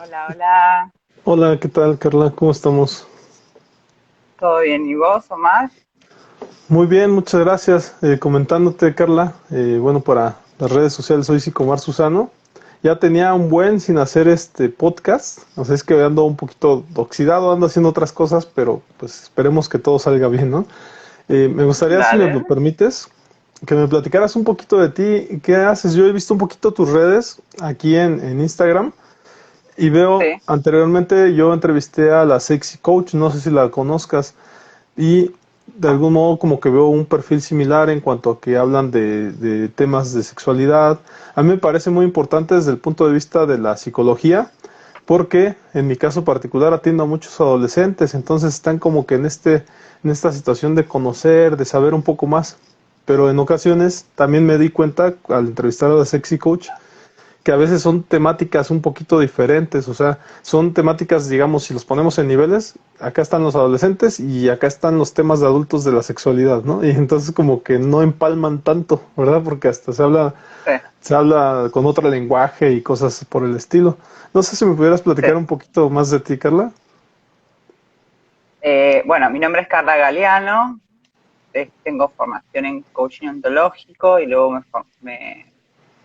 Hola, hola. Hola, ¿qué tal, Carla? ¿Cómo estamos? ¿Todo bien? ¿Y vos, Omar? Muy bien, muchas gracias. Comentándote, Carla, bueno, para las redes sociales soy Sicomar Susano. Ya tenía un buen sin hacer este podcast, o sea, es que ando un poquito oxidado, ando haciendo otras cosas, pero pues esperemos que todo salga bien, ¿no? Me gustaría, si me Dale. lo permites, que me platicaras un poquito de ti, qué haces. Yo he visto un poquito tus redes aquí en Instagram y veo, Sí. anteriormente yo entrevisté a la Sexy Coach, no sé si la conozcas. Y de Ah, algún modo como que veo un perfil similar en cuanto a que hablan de temas de sexualidad. A mí me parece muy importante desde el punto de vista de la psicología, porque en mi caso particular atiendo a muchos adolescentes, entonces están como que en esta situación de conocer, de saber un poco más. Pero en ocasiones también me di cuenta al entrevistar a la Sexy Coach que a veces son temáticas un poquito diferentes, o sea, son temáticas, digamos, si los ponemos en niveles, acá están los adolescentes y acá están los temas de adultos de la sexualidad, ¿no? Y entonces como que no empalman tanto, ¿verdad? Porque hasta sí, se habla con otro lenguaje y cosas por el estilo. No sé si me pudieras sí. platicar un poquito más de ti, Carla. Bueno, mi nombre es Carla Galeano. Tengo formación en coaching ontológico y luego me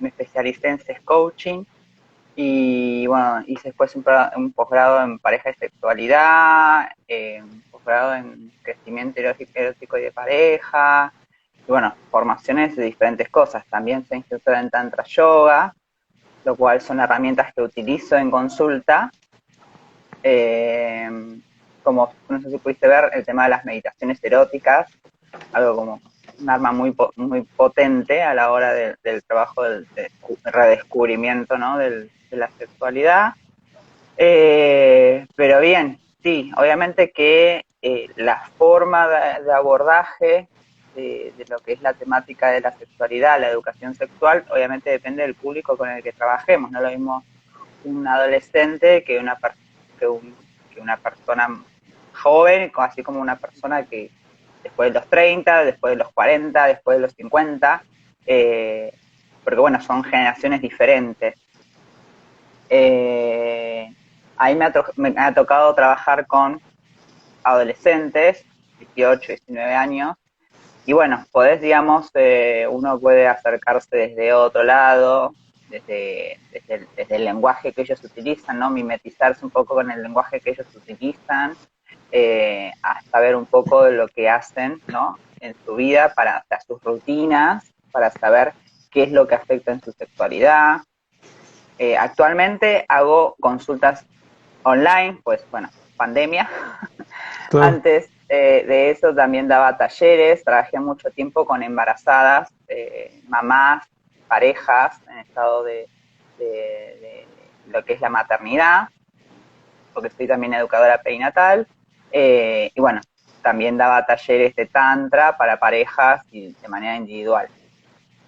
especialicé en sex coaching. Y bueno, hice después un posgrado en pareja y sexualidad, un posgrado en crecimiento erótico y de pareja. Y bueno, formaciones de diferentes cosas. También soy instructora en Tantra Yoga, lo cual son herramientas que utilizo en consulta. Eh, Como no sé si pudiste ver, el tema de las meditaciones eróticas, algo como un arma muy potente a la hora del trabajo del redescubrimiento, ¿no? De la sexualidad. Pero bien, sí, obviamente que la forma de abordaje de lo que es la temática de la sexualidad, la educación sexual, obviamente depende del público con el que trabajemos. No lo mismo un adolescente que una persona joven, así como una persona que después de los 30, después de los 40, después de los 50, eh, porque bueno, son generaciones diferentes. Eh, Ahí me ha tocado trabajar con adolescentes, 18, 19 años, y bueno, podés, digamos, uno puede acercarse desde otro lado, desde el lenguaje que ellos utilizan, ¿no? Mimetizarse un poco con el lenguaje que ellos utilizan, a saber un poco de lo que hacen, ¿no? En su vida, para sus rutinas, para saber qué es lo que afecta en su sexualidad. Actualmente hago consultas online, pues bueno, pandemia. Claro. Antes de eso también daba talleres, trabajé mucho tiempo con embarazadas, mamás, parejas en estado de lo que es la maternidad, porque soy también educadora perinatal. Y bueno, también daba talleres de tantra para parejas y de manera individual,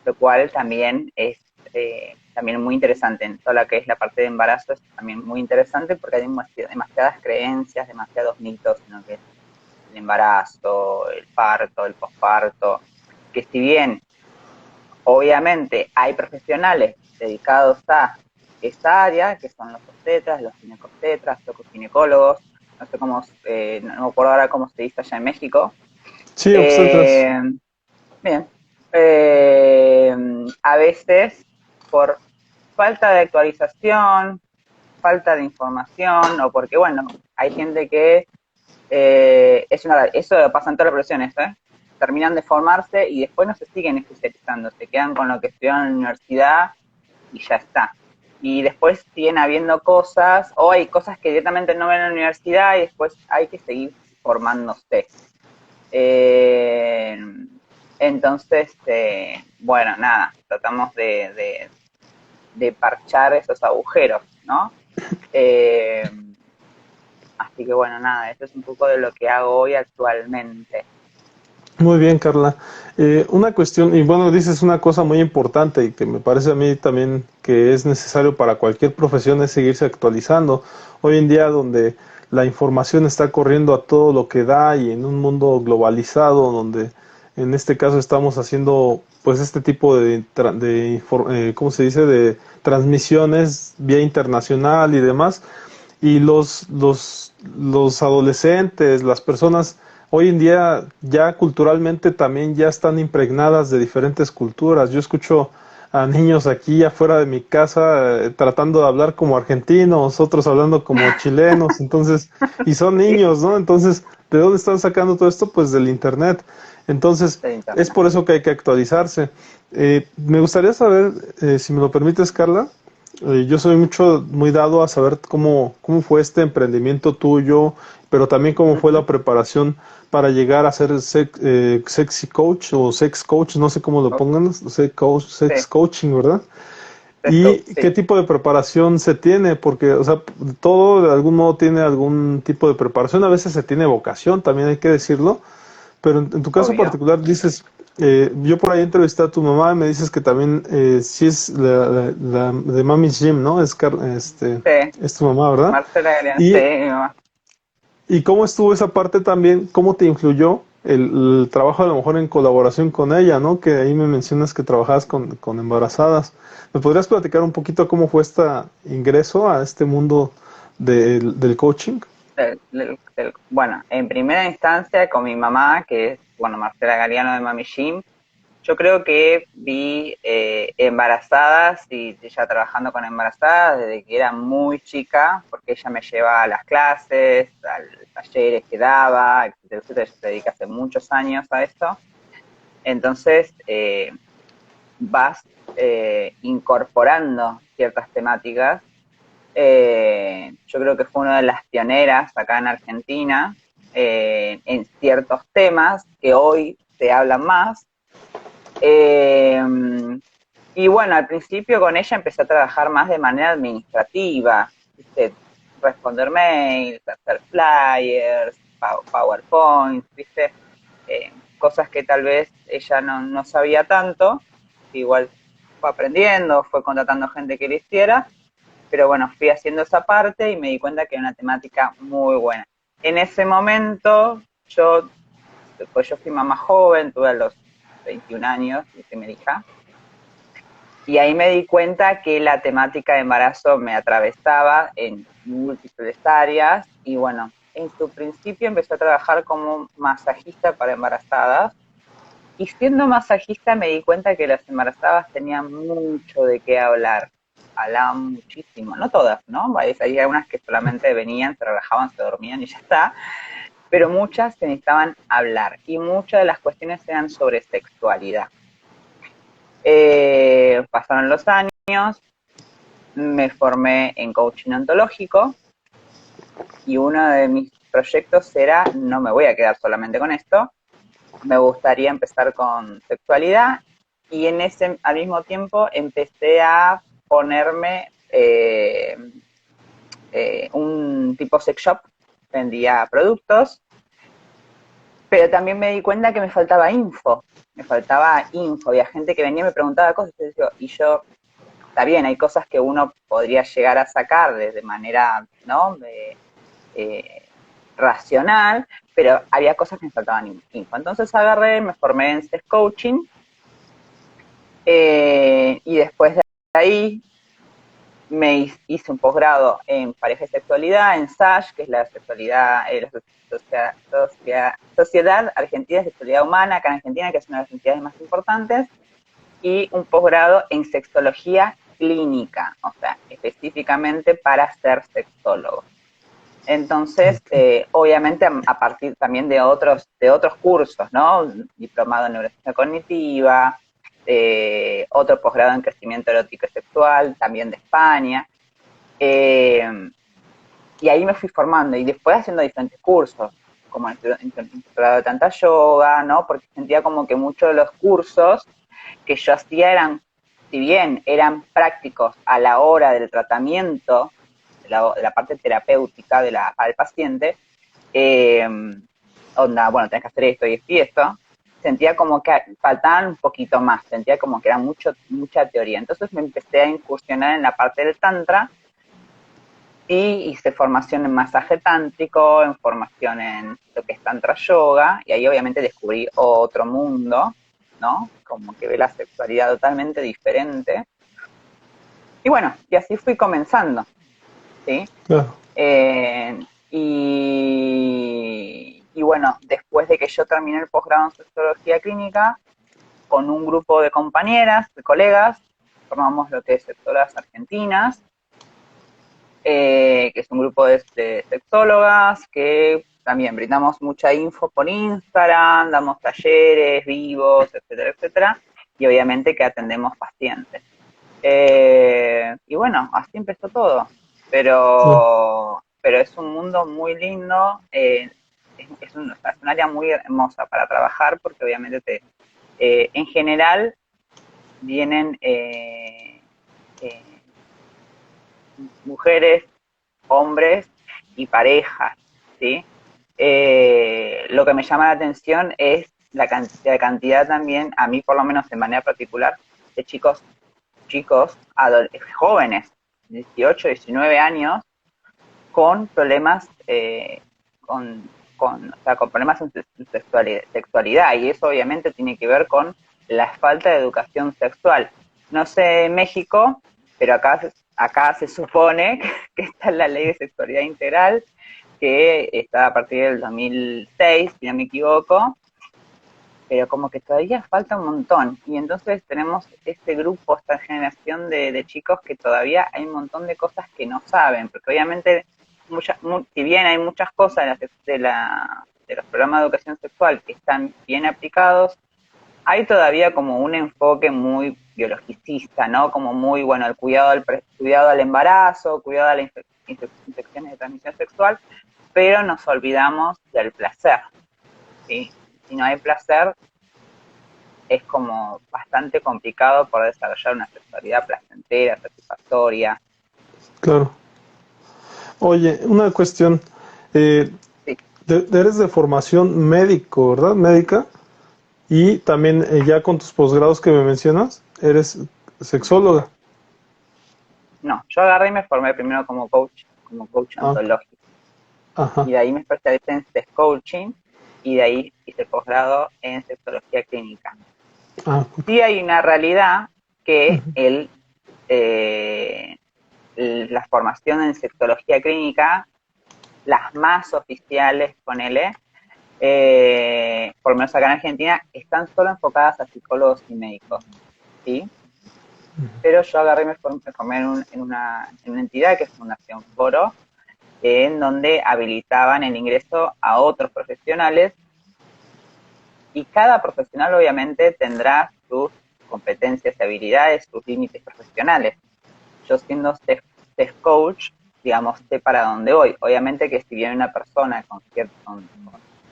lo cual también es también muy interesante. En toda la que es la parte de embarazo es también muy interesante porque hay demasiadas creencias, demasiados mitos en lo que es el embarazo, el parto, el posparto, que si bien obviamente hay profesionales dedicados a esa área, que son los obstetras, los ginecobstetras, los ginecólogos, no sé cómo, no me acuerdo ahora cómo se dice allá en México. Sí, obstetras. Eh, Bien, a veces por falta de actualización, falta de información, o porque, bueno, hay gente que eso pasa en todas las profesiones, ¿eh? Terminan de formarse y después no se siguen especializando, se quedan con lo que estudiaron en la universidad y ya está. Y después siguen habiendo cosas, o hay cosas que directamente no ven en la universidad y después hay que seguir formándose. Eh, entonces, bueno, nada, tratamos de parchar esos agujeros, ¿no? Eh, Así que bueno, nada, eso es un poco de lo que hago hoy actualmente. Muy bien, Carla. Una cuestión, y bueno, dices una cosa muy importante y que me parece a mí también que es necesario para cualquier profesión es seguirse actualizando. Hoy en día donde la información está corriendo a todo lo que da y en un mundo globalizado donde en este caso estamos haciendo pues este tipo ¿cómo se dice? De transmisiones vía internacional y demás, Y los adolescentes, las personas, hoy en día ya culturalmente también ya están impregnadas de diferentes culturas. Yo escucho a niños aquí afuera de mi casa tratando de hablar como argentinos, otros hablando como chilenos, entonces, y son niños, ¿no? Entonces, ¿de dónde están sacando todo esto? Pues del internet. Entonces, de es internet. por eso que hay que actualizarse. Me gustaría saber, si me lo permites, Carla, yo soy muy dado a saber cómo fue este emprendimiento tuyo, pero también cómo fue la Ujú. preparación para llegar a ser sexy coach o sex coach, no sé cómo lo Ok, pongan, sex sí, coaching, ¿verdad? sex ¿Y coach, qué sí. tipo de preparación se tiene? Porque, o sea, todo de algún modo tiene algún tipo de preparación, a veces se tiene vocación, también hay que decirlo, pero en tu caso Obvio. particular dices, yo por ahí entrevisté a tu mamá y me dices que también sí es la de Mami's Gym, ¿no? Sí, Es tu mamá, ¿verdad? Marcela Galeano, sí, Y, mi mamá. ¿Y cómo estuvo esa parte también? ¿Cómo te influyó el trabajo a lo mejor en colaboración con ella, ¿no? Que ahí me mencionas que trabajabas con embarazadas. ¿Me podrías platicar un poquito cómo fue este ingreso a este mundo del coaching? Bueno, en primera instancia con mi mamá, que es, bueno, Marcela Galeano de Mami Jim, yo creo que vi embarazadas y ya trabajando con embarazadas desde que era muy chica, porque ella me lleva a las clases, a los talleres que daba, etcétera, etcétera. Ella se dedica hace muchos años a esto. Entonces, vas incorporando ciertas temáticas. Yo creo que fue una de las pioneras acá en Argentina en ciertos temas que hoy se hablan más. Eh, y bueno, al principio con ella empecé a trabajar más de manera administrativa, ¿viste? Responder mails, hacer flyers, PowerPoint, ¿viste? Cosas que tal vez ella no sabía tanto, igual fue aprendiendo, fue contratando gente que lo hiciera, pero bueno, fui haciendo esa parte y me di cuenta que era una temática muy buena. En ese momento, pues yo fui mamá joven, tuve a los 21 años mi primera hija, y ahí me di cuenta que la temática de embarazo me atravesaba en múltiples áreas y bueno, en su principio empecé a trabajar como masajista para embarazadas y siendo masajista me di cuenta que las embarazadas tenían mucho de qué hablar, hablaban muchísimo, no todas, ¿no? Hay algunas que solamente venían, se relajaban, se dormían y ya está, pero muchas se necesitaban hablar y muchas de las cuestiones eran sobre sexualidad. Pasaron los años, me formé en coaching ontológico y uno de mis proyectos era, no me voy a quedar solamente con esto, me gustaría empezar con sexualidad y en ese al mismo tiempo empecé a ponerme un tipo sex shop, vendía productos, pero también me di cuenta que me faltaba info, había gente que venía y me preguntaba cosas y yo está bien, hay cosas que uno podría llegar a sacar de manera, ¿no? Eh, racional, pero había cosas que me faltaban info. Entonces agarré, me formé en sex coaching y después de ahí me hice un posgrado en pareja y sexualidad, en SASH, que es la sexualidad, Sociedad Argentina de Sexualidad Humana, acá en Argentina, que es una de las entidades más importantes, y un posgrado en sexología clínica, o sea, específicamente para ser sexólogo. Entonces, obviamente a partir también de otros cursos, ¿no? Diplomado en neurociencia cognitiva, otro posgrado en crecimiento erótico y sexual, también de España. Eh, y ahí me fui formando y después haciendo diferentes cursos, como el incorporado de tanta yoga, ¿no? Porque sentía como que muchos de los cursos que yo hacía eran, si bien eran prácticos a la hora del tratamiento, de la parte terapéutica para el paciente, eh, onda, bueno, tenés que hacer esto y esto, sentía como que faltaban un poquito más, sentía como que era mucha teoría. Entonces me empecé a incursionar en la parte del tantra y hice formación en masaje tántrico, en formación en lo que es tantra yoga, y ahí obviamente descubrí otro mundo, ¿no? Como que ve la sexualidad totalmente diferente. Y bueno, y así fui comenzando. ¿sí? Claro. Y bueno, después de que yo terminé el posgrado en sexología clínica, con un grupo de compañeras, de colegas, formamos lo que es Sexólogas Argentinas, que es un grupo de sexólogas que también brindamos mucha info por Instagram, damos talleres vivos, etcétera, etcétera, y obviamente que atendemos pacientes. Y bueno, así empezó todo, Claro. pero es un mundo muy lindo, es un área muy hermosa para trabajar porque obviamente en general vienen eh, mujeres, hombres y parejas, ¿sí? Lo que me llama la atención es la cantidad también, a mí por lo menos de manera particular, de chicos jóvenes, 18, 19 años, con problemas, o sea, con problemas en su sexualidad, y eso obviamente tiene que ver con la falta de educación sexual. No sé en México, pero acá se supone que está la ley de sexualidad integral, que está a partir del 2006, si no me equivoco, pero como que todavía falta un montón. Y entonces tenemos este grupo, esta generación de chicos que todavía hay un montón de cosas que no saben, porque obviamente, si bien hay muchas cosas de los programas de educación sexual que están bien aplicados, hay todavía como un enfoque muy biologicista, ¿no? Como muy, bueno, el cuidado al embarazo, cuidado a las infecciones de transmisión sexual, pero nos olvidamos del placer, ¿sí? Si no hay placer, es como bastante complicado poder desarrollar una sexualidad placentera, satisfactoria. Claro. Oye, una cuestión. Eh, Sí, eres de formación médico, ¿verdad? Médica. Y también ya con tus posgrados que me mencionas, eres sexóloga. no, yo agarré y me formé primero como coach Ah, ontológico, ajá. y de ahí me especialicé en sex coaching, y de ahí hice posgrado en sexología clínica. Ah, Sí hay una realidad que ujú, eh, la formación en sexología clínica, las más oficiales, ponele, por lo menos acá en Argentina, están solo enfocadas a psicólogos y médicos, ¿sí? Pero yo agarré y me formé en una entidad que es Fundación Foro, en donde habilitaban el ingreso a otros profesionales, y cada profesional obviamente tendrá sus competencias y habilidades, sus límites profesionales. Yo siendo test coach, digamos, sé para dónde voy. Obviamente que si viene una persona con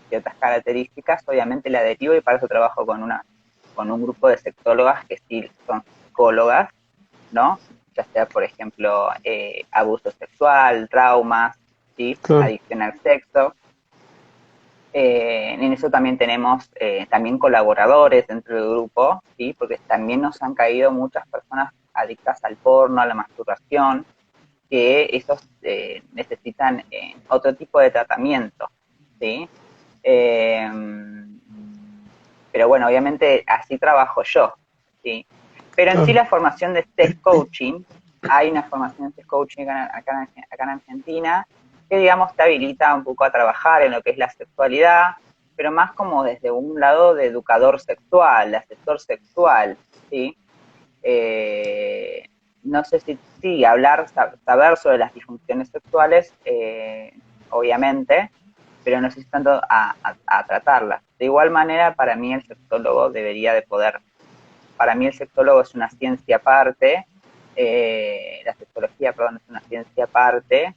ciertas características, obviamente la derivo, y para eso trabajo con un grupo de sexólogas que sí son psicólogas, ¿no? Ya sea, por ejemplo, abuso sexual, traumas, ¿sí? claro. Adicción al sexo. En eso también tenemos también colaboradores dentro del grupo, ¿sí? Porque también nos han caído muchas personas adictas al porno, a la masturbación, que esos necesitan otro tipo de tratamiento, ¿sí? Eh, pero bueno, obviamente así trabajo yo, ¿sí? Pero en sí Claro. la formación de test coaching, hay una formación de test coaching acá en Argentina que, digamos, te habilita un poco a trabajar en lo que es la sexualidad, pero más como desde un lado de educador sexual, de asesor sexual, ¿sí? Eh, no sé si sí, saber sobre las disfunciones sexuales, obviamente, pero no sé si tanto a tratarlas. De igual manera, para mí el sexólogo debería de poder, para mí el sexólogo es una ciencia aparte, la sexología, perdón, es una ciencia aparte,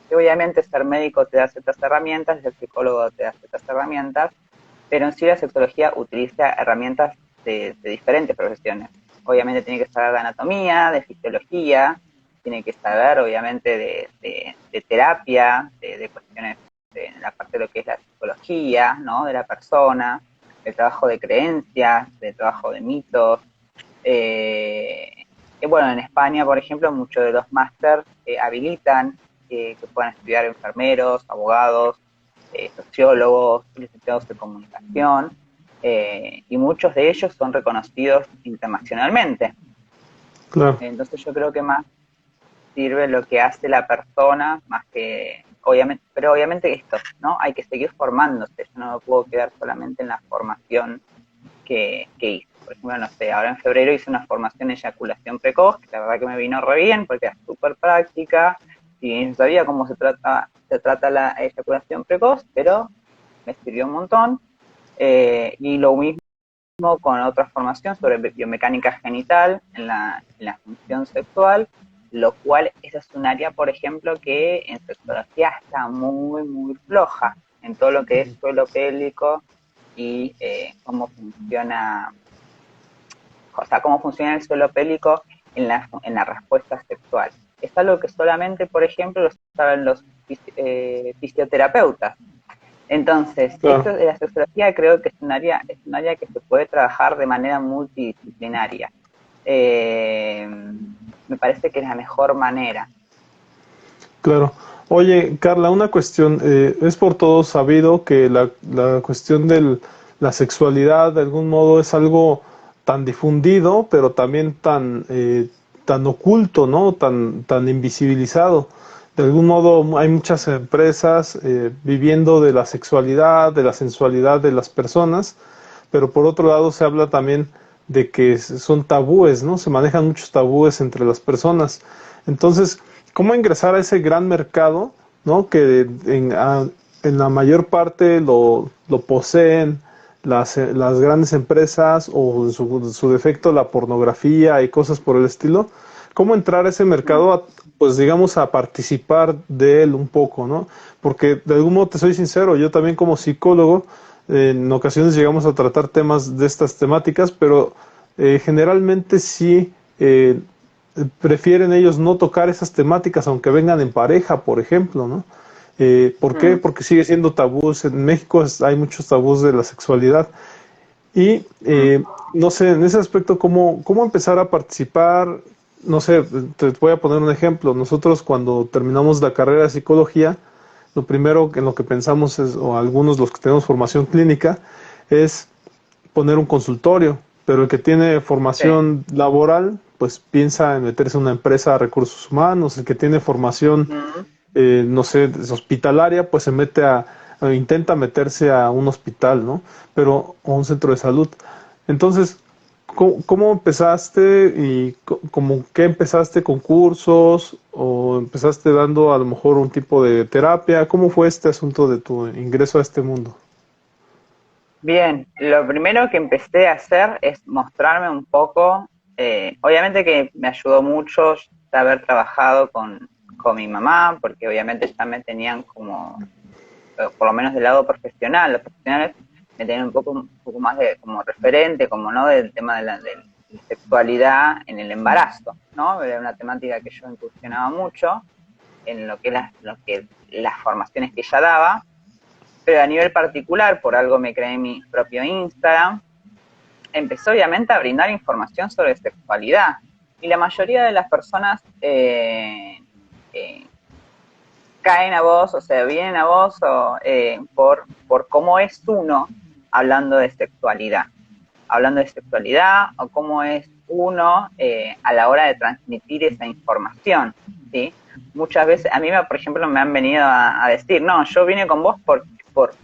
que obviamente ser médico te da ciertas herramientas, ser psicólogo te da ciertas herramientas, pero en sí la sexología utiliza herramientas de diferentes profesiones. Obviamente tiene que saber de anatomía, de fisiología, tiene que saber obviamente de terapia, de cuestiones de la parte de lo que es la psicología, ¿no? De la persona, el trabajo de creencias, de trabajo de mitos. Eh, y bueno, en España, por ejemplo, muchos de los másters habilitan que puedan estudiar enfermeros, abogados, sociólogos, licenciados en comunicación, y muchos de ellos son reconocidos internacionalmente. Claro. Entonces yo creo que más sirve lo que hace la persona, más que, obviamente, pero obviamente esto, ¿no? Hay que seguir formándose, yo no me puedo quedar solamente en la formación que hice. Por ejemplo, no sé, ahora en febrero hice una formación en eyaculación precoz, que la verdad que me vino re bien porque era súper práctica, y no sabía cómo se trata la eyaculación precoz, pero me sirvió un montón. Y lo mismo con otra formación sobre biomecánica genital en la función sexual, lo cual esa es un área, por ejemplo, que en sexología está muy, muy floja en todo lo que es suelo pélvico y cómo funciona el suelo pélvico en la respuesta sexual. Es algo que solamente, por ejemplo, lo saben los fisioterapeutas. Entonces, Claro. esto de la sexología creo que es un área que se puede trabajar de manera multidisciplinaria. Me parece que es la mejor manera. Claro. Oye, Carla, una cuestión. Es por todos sabido que la cuestión de la sexualidad de algún modo es algo tan difundido, pero también tan oculto, ¿no? Tan invisibilizado. De algún modo hay muchas empresas viviendo de la sexualidad, de la sensualidad de las personas, pero por otro lado se habla también de que son tabúes, ¿no? Se manejan muchos tabúes entre las personas. Entonces, ¿cómo ingresar a ese gran mercado, ¿no? Que en la mayor parte lo poseen las grandes empresas o en su defecto la pornografía y cosas por el estilo? ¿Cómo entrar a ese mercado, pues digamos, a participar de él un poco, ¿no? Porque de algún modo te soy sincero, yo también como psicólogo, en ocasiones llegamos a tratar temas de estas temáticas, pero generalmente sí prefieren ellos no tocar esas temáticas aunque vengan en pareja, por ejemplo, ¿no? ¿Por qué? Mm, Porque sigue siendo tabús. En México hay muchos tabús de la sexualidad. Y mm, no sé, en ese aspecto, ¿cómo empezar a participar? No sé, te voy a poner un ejemplo. Nosotros cuando terminamos la carrera de psicología, lo primero en lo que pensamos es, o algunos los que tenemos formación clínica, es poner un consultorio, pero el que tiene sí. formación laboral, pues piensa en meterse en una empresa de recursos humanos, el que tiene formación, Mm. no sé, hospitalaria, pues intenta meterse a un hospital, ¿no? Pero a un centro de salud. Entonces, ¿cómo empezaste y como qué empezaste con cursos o empezaste dando a lo mejor un tipo de terapia? ¿Cómo fue este asunto de tu ingreso a este mundo? Bien, lo primero que empecé a hacer es mostrarme un poco, obviamente que me ayudó mucho ya haber trabajado con mi mamá, porque obviamente ya me tenían como, por lo menos del lado profesional, los profesionales me tenían un poco más de como referente, como no, del tema de la sexualidad en el embarazo, ¿no? Era una temática que yo incursionaba mucho en lo que las formaciones que ella daba, pero a nivel particular, por algo me creé mi propio Instagram, empecé obviamente a brindar información sobre sexualidad. Y la mayoría de las personas eh, caen a vos, o sea, vienen a vos por cómo es uno hablando de sexualidad. Hablando de sexualidad o cómo es uno a la hora de transmitir esa información, ¿sí? Muchas veces, a mí, por ejemplo, me han venido a decir, no, yo vine con vos por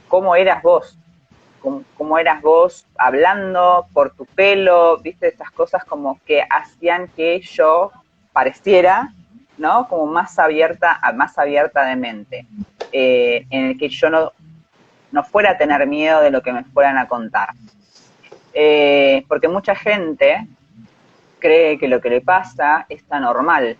cómo eras vos, cómo eras vos hablando, por tu pelo, viste, esas cosas como que hacían que yo pareciera, ¿no? Como más abierta de mente, en el que yo no fuera a tener miedo de lo que me fueran a contar. Porque mucha gente cree que lo que le pasa es anormal,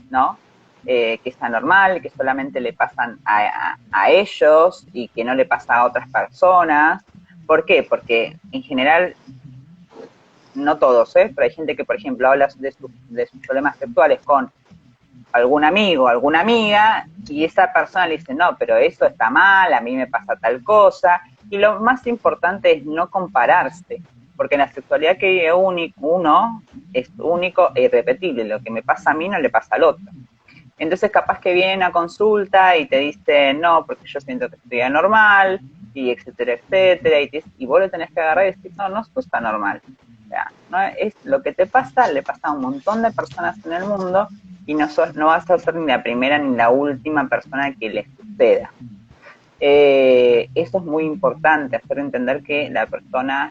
¿no? Que es anormal, que solamente le pasan a ellos y que no le pasa a otras personas. ¿Por qué? Porque en general, no todos, pero hay gente que, por ejemplo, habla de sus problemas sexuales con algún amigo, alguna amiga, y esa persona le dice, no, pero eso está mal, a mí me pasa tal cosa. Y lo más importante es no compararse, porque en la sexualidad que vive uno es único e irrepetible. Lo que me pasa a mí no le pasa al otro. Entonces capaz que vienen a consulta y te dicen, no, porque yo siento que estoy anormal, y etcétera, etcétera, y vos lo tenés que agarrar y decir, no, no sos anormal. O sea, no es lo que te pasa, le pasa a un montón de personas en el mundo, y no vas a ser ni la primera ni la última persona que le suceda. Eso es muy importante, hacer entender que la persona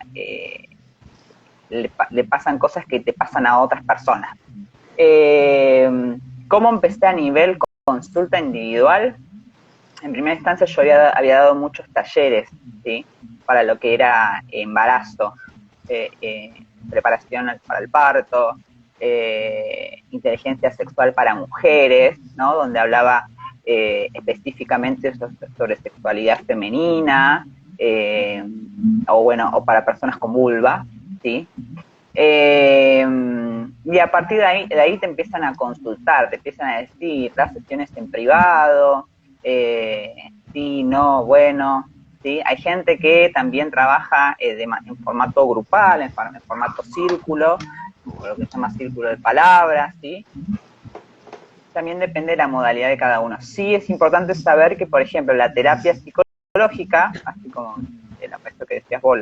le pasan cosas que te pasan a otras personas. ¿Cómo empecé a nivel consulta individual? En primera instancia yo había dado muchos talleres, ¿sí? Para lo que era embarazo, preparación para el parto, inteligencia sexual para mujeres, ¿no? Donde hablaba específicamente sobre sexualidad femenina, o para personas con vulva, ¿sí? Y a partir de ahí te empiezan a consultar, te empiezan a decir, das sesiones en privado, sí, no, bueno, ¿sí? Hay gente que también trabaja en formato grupal, en formato círculo, o lo que se llama círculo de palabras, ¿sí? También depende de la modalidad de cada uno. Sí es importante saber que, por ejemplo, la terapia psicológica, así como esto que decías vos,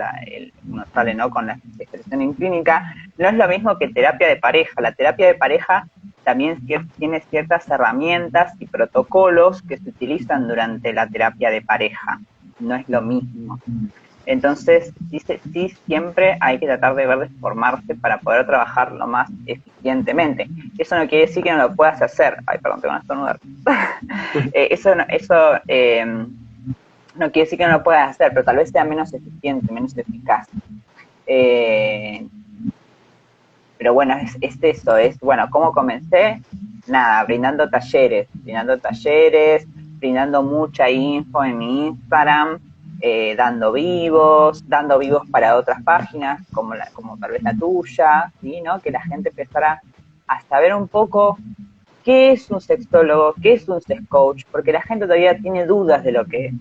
uno sale, ¿no?, con la expresión en clínica, no es lo mismo que terapia de pareja. La terapia de pareja también tiene ciertas herramientas y protocolos que se utilizan durante la terapia de pareja. No es lo mismo. Entonces, sí, siempre hay que tratar de formarse para poder trabajar lo más eficientemente. Eso no quiere decir que no lo puedas hacer. Ay, perdón, tengo que estornudar. Eso no quiere decir que no lo puedas hacer, pero tal vez sea menos eficiente, menos eficaz. Pero bueno, es eso, bueno, ¿cómo comencé? Nada, brindando talleres, brindando mucha info en mi Instagram, dando vivos para otras páginas, como tal vez la tuya, ¿sí? ¿No? Que la gente empezara a saber un poco qué es un sexólogo, qué es un sex coach, porque la gente todavía tiene dudas de lo que es,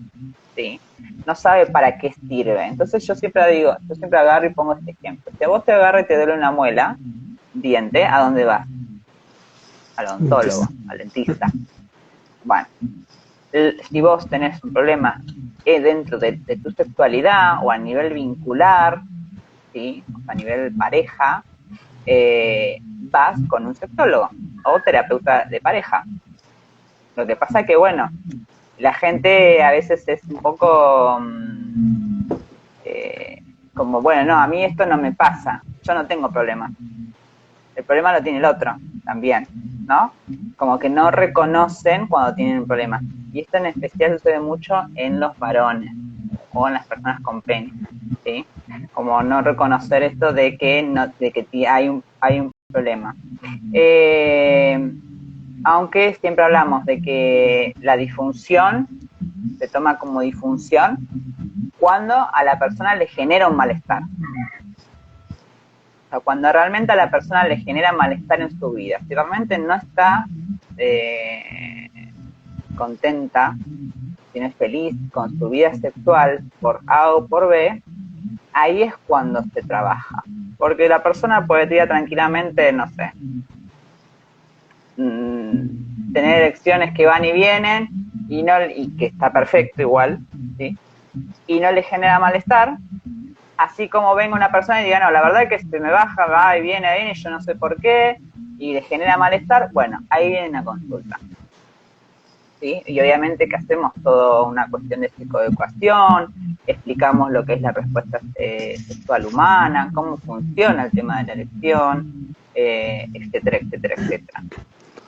¿sí? No sabe para qué sirve. Entonces yo siempre agarro y pongo este ejemplo. Si a vos te agarra y te duele una muela, diente, ¿a dónde vas? Al odontólogo, al dentista. Bueno, si vos tenés un problema dentro de tu sexualidad o a nivel vincular, ¿sí? O a nivel pareja, vas con un sexólogo o terapeuta de pareja. Lo que pasa que, bueno, la gente a veces es un poco como, bueno, no, a mí esto no me pasa, yo no tengo problemas. El problema lo tiene el otro también, ¿no? Como que no reconocen cuando tienen un problema. Y esto en especial sucede mucho en los varones o en las personas con pene, ¿sí? Como no reconocer esto de que hay un problema. Aunque siempre hablamos de que la disfunción se toma como disfunción cuando a la persona le genera un malestar. O sea, cuando realmente a la persona le genera malestar en su vida. Si realmente no está contenta, si no es feliz con su vida sexual por A o por B, ahí es cuando se trabaja. Porque la persona podría tranquilamente, no sé, tener elecciones que van y vienen y que está perfecto igual, ¿sí? Y no le genera malestar, así como venga una persona y diga, no, la verdad es que se me baja, va y viene, y yo no sé por qué, y le genera malestar, bueno, ahí viene una consulta, ¿sí? Y obviamente que hacemos toda una cuestión de psicoeducación, explicamos lo que es la respuesta sexual humana, cómo funciona el tema de la elección, etcétera, etcétera, etcétera.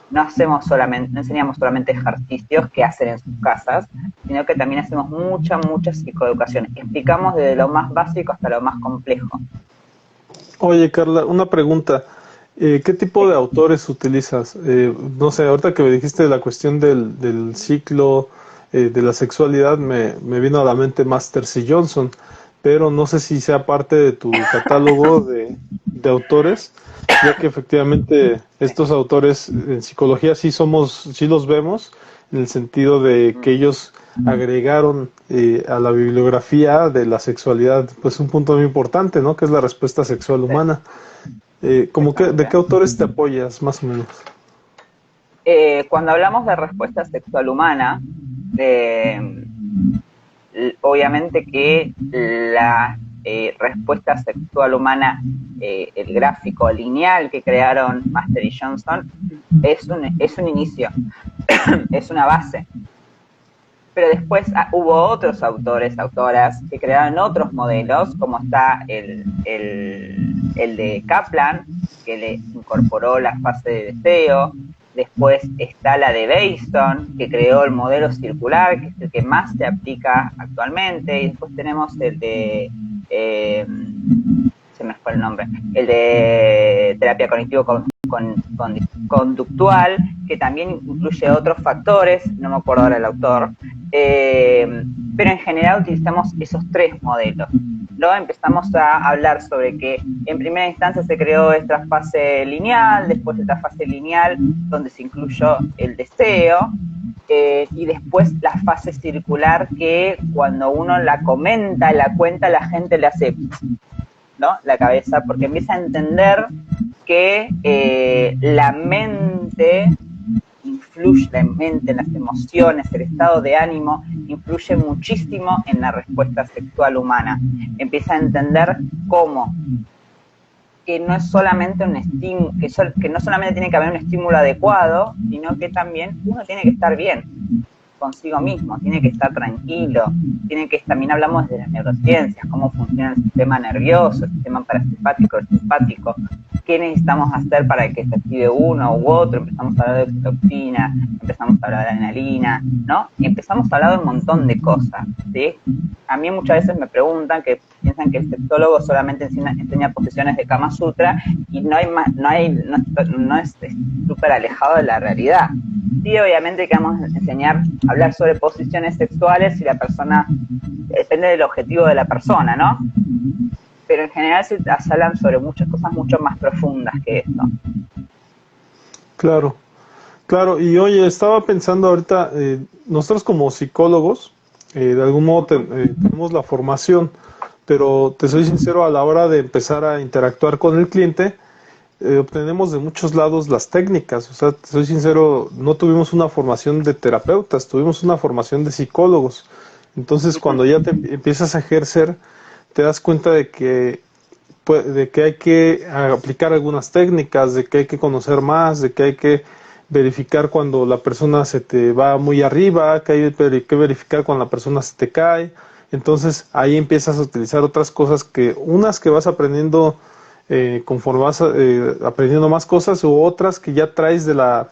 No enseñamos solamente ejercicios que hacen en sus casas, sino que también hacemos mucha psicoeducación. Explicamos desde lo más básico hasta lo más complejo. Oye, Carla, una pregunta. ¿Qué tipo de autores utilizas? No sé, ahorita que me dijiste la cuestión del ciclo de la sexualidad, me vino a la mente Master C. Johnson, pero no sé si sea parte de tu catálogo de autores, ya que efectivamente estos autores en psicología sí los vemos, en el sentido de que ellos agregaron a la bibliografía de la sexualidad pues un punto muy importante, ¿no? Que es la respuesta sexual humana. ¿De qué autores te apoyas, más o menos? Cuando hablamos de respuesta sexual humana, obviamente que respuesta sexual humana, el gráfico lineal que crearon Master y Johnson, es un inicio, es una base. Pero después hubo otros autores, autoras, que crearon otros modelos, como está el de Kaplan, que le incorporó la fase de deseo. Después está la de Bayston, que creó el modelo circular, que es el que más se aplica actualmente. Y después tenemos el de, se me fue el nombre, el de terapia cognitivo-conductual, que también incluye otros factores, no me acuerdo ahora el autor, pero en general utilizamos esos tres modelos. Luego empezamos a hablar sobre que en primera instancia se creó esta fase lineal, después esta fase lineal donde se incluyó el deseo, y después la fase circular, que cuando uno la comenta, la cuenta, la gente le hace, ¿no?, la cabeza, porque empieza a entender que la mente influye, la mente, las emociones, el estado de ánimo influye muchísimo en la respuesta sexual humana. Empieza a entender cómo que no es solamente un estímulo, que no solamente tiene que haber un estímulo adecuado, sino que también uno tiene que estar bien consigo mismo, tiene que estar tranquilo, también hablamos de las neurociencias, cómo funciona el sistema nervioso, el sistema parasimpático, el simpático, qué necesitamos hacer para que se active uno u otro. Empezamos a hablar de oxitoxina, empezamos a hablar de adrenalina, ¿no? Y empezamos a hablar de un montón de cosas, ¿sí? A mí muchas veces me preguntan, que piensan que el sexólogo solamente enseña posiciones de Kama Sutra, y no es súper alejado de la realidad. Sí, obviamente que vamos a enseñar a hablar sobre posiciones sexuales si la persona, depende del objetivo de la persona, ¿no? Pero en general se hablan sobre muchas cosas mucho más profundas que esto. Claro, claro. Y oye, estaba pensando ahorita, nosotros como psicólogos, de algún modo tenemos la formación, pero te soy sincero, a la hora de empezar a interactuar con el cliente, obtenemos de muchos lados las técnicas. O sea, te soy sincero, no tuvimos una formación de terapeutas, tuvimos una formación de psicólogos. Entonces, cuando ya te empiezas a ejercer, te das cuenta de que hay que aplicar algunas técnicas, de que hay que conocer más, de que hay que verificar cuando la persona se te va muy arriba, que hay que verificar cuando la persona se te cae. Entonces ahí empiezas a utilizar otras cosas, unas que vas aprendiendo conforme vas aprendiendo más cosas, u otras que ya traes de la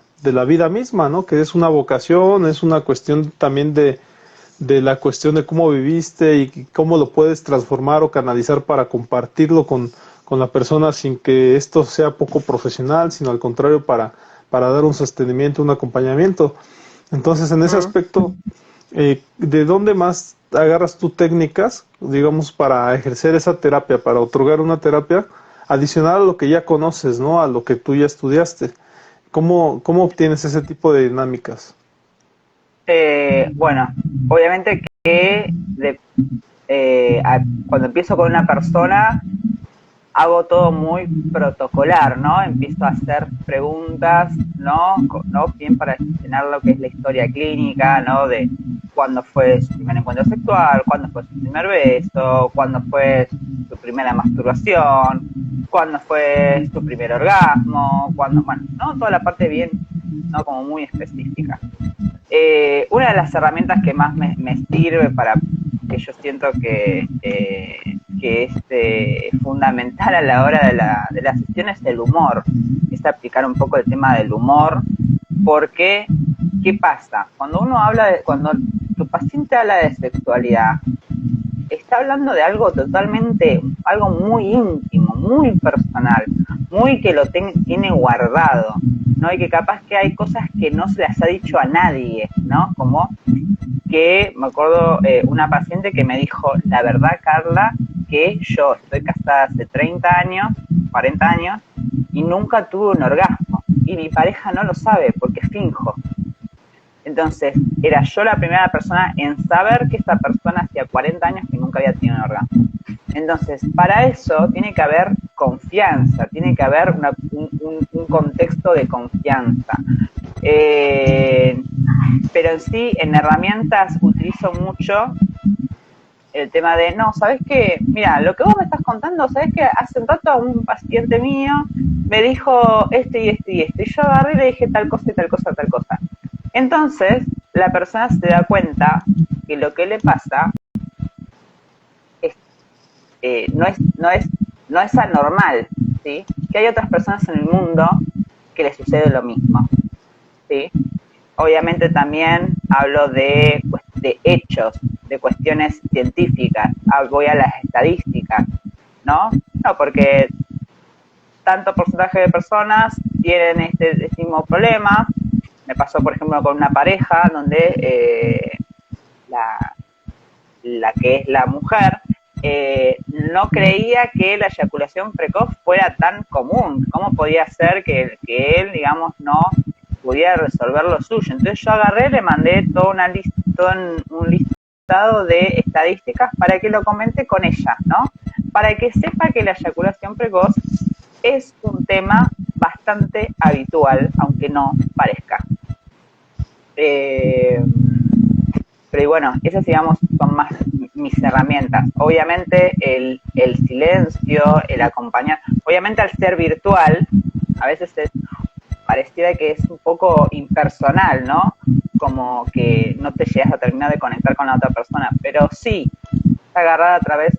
vida misma, ¿no? Que es una vocación, es una cuestión también de la cuestión de cómo viviste y cómo lo puedes transformar o canalizar para compartirlo con la persona, sin que esto sea poco profesional, sino al contrario, para dar un sostenimiento, un acompañamiento. Entonces, en ese aspecto, ¿de dónde más agarras tú técnicas, digamos, para ejercer esa terapia, para otorgar una terapia adicional a lo que ya conoces, ¿no? A lo que tú ya estudiaste? ¿Cómo obtienes ese tipo de dinámicas? Bueno, obviamente que cuando empiezo con una persona hago todo muy protocolar, ¿no? Empiezo a hacer preguntas, ¿no? Bien para llenar lo que es la historia clínica, ¿no? De cuándo fue su primer encuentro sexual, cuándo fue su primer beso, cuándo fue su primera masturbación, cuándo fue su primer orgasmo, bueno, ¿no? Toda la parte bien, ¿no? Como muy específica. Una de las herramientas que más me sirve para que yo siento que es fundamental a la hora de la sesión es el humor. Es aplicar un poco el tema del humor, porque ¿qué pasa? Cuando tu paciente habla de sexualidad, está hablando de algo algo muy íntimo, muy personal, muy que lo tiene guardado, ¿no? Y que capaz que hay cosas que no se las ha dicho a nadie, ¿no? Como que, me acuerdo, una paciente que me dijo, la verdad, Carla, que yo estoy casada hace 30 años, 40 años, y nunca tuve un orgasmo. Y mi pareja no lo sabe porque finjo. Entonces, era yo la primera persona en saber que esta persona hacía 40 años que nunca había tenido un orgasmo. Entonces, para eso tiene que haber confianza, tiene que haber un contexto de confianza. Pero en sí, en herramientas utilizo mucho el tema de, no, ¿sabes qué? Mira, lo que vos me estás contando, ¿sabes qué? Hace un rato un paciente mío me dijo esto y esto y esto, y yo agarré y le dije tal cosa y tal cosa, tal cosa. Entonces, la persona se da cuenta que lo que le pasa es, no es anormal, ¿sí? Que hay otras personas en el mundo que les sucede lo mismo, ¿sí? Obviamente también hablo de hechos, de cuestiones científicas, voy a las estadísticas, ¿no? No, porque tanto porcentaje de personas tienen este mismo problema. Me pasó, por ejemplo, con una pareja donde la, la que es la mujer no creía que la eyaculación precoz fuera tan común. ¿Cómo podía ser que él, digamos, no pudiera resolver lo suyo? Entonces yo agarré, le mandé todo un listado de estadísticas para que lo comente con ella, ¿no? Para que sepa que la eyaculación precoz es un tema bastante habitual, aunque no parezca. Pero bueno, esas, digamos, son más mis herramientas. Obviamente el silencio, el acompañar, obviamente al ser virtual, a veces pareciera que es un poco impersonal, ¿no? Como que no te llegas a terminar de conectar con la otra persona, pero sí, está agarrada a través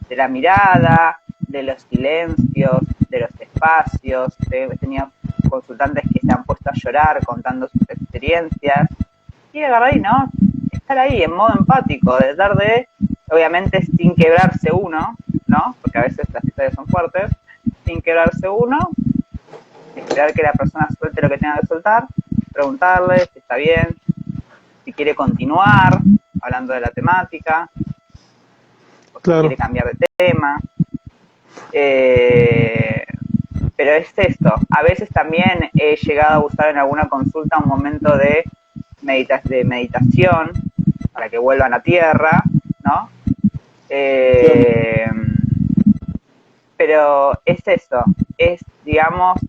de la mirada, de los silencios, de los espacios. He tenido consultantes que se han puesto a llorar contando sus experiencias, y agarrar y no, estar ahí en modo empático, de dar de, obviamente sin quebrarse uno, ¿no? Porque a veces las historias son fuertes, sin quebrarse uno, esperar que la persona suelte lo que tenga que soltar, preguntarle si está bien, si quiere continuar hablando de la temática, o si quiere cambiar de tema. Pero es esto, a veces también he llegado a usar en alguna consulta un momento de meditación para que vuelvan a tierra, ¿no? Pero es eso, es, digamos,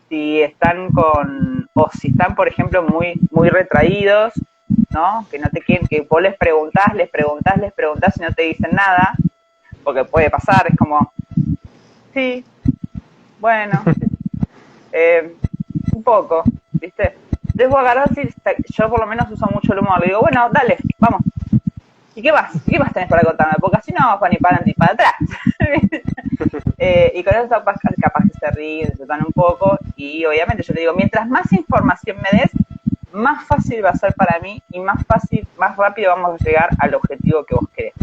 si están o si están, por ejemplo, muy retraídos, ¿no? Que no te quieren, que vos les preguntás y no te dicen nada, porque puede pasar, es como, sí, bueno, un poco, ¿viste? Entonces vos agarrás y yo por lo menos uso mucho el humor, le digo, bueno, dale, vamos. ¿Y qué más? ¿Qué más tenés para contarme? Porque así no vas ni para adelante ni para atrás. Y con eso capaz que se ríen, se dan un poco, y obviamente yo le digo, mientras más información me des, más fácil va a ser para mí y más rápido vamos a llegar al objetivo que vos querés.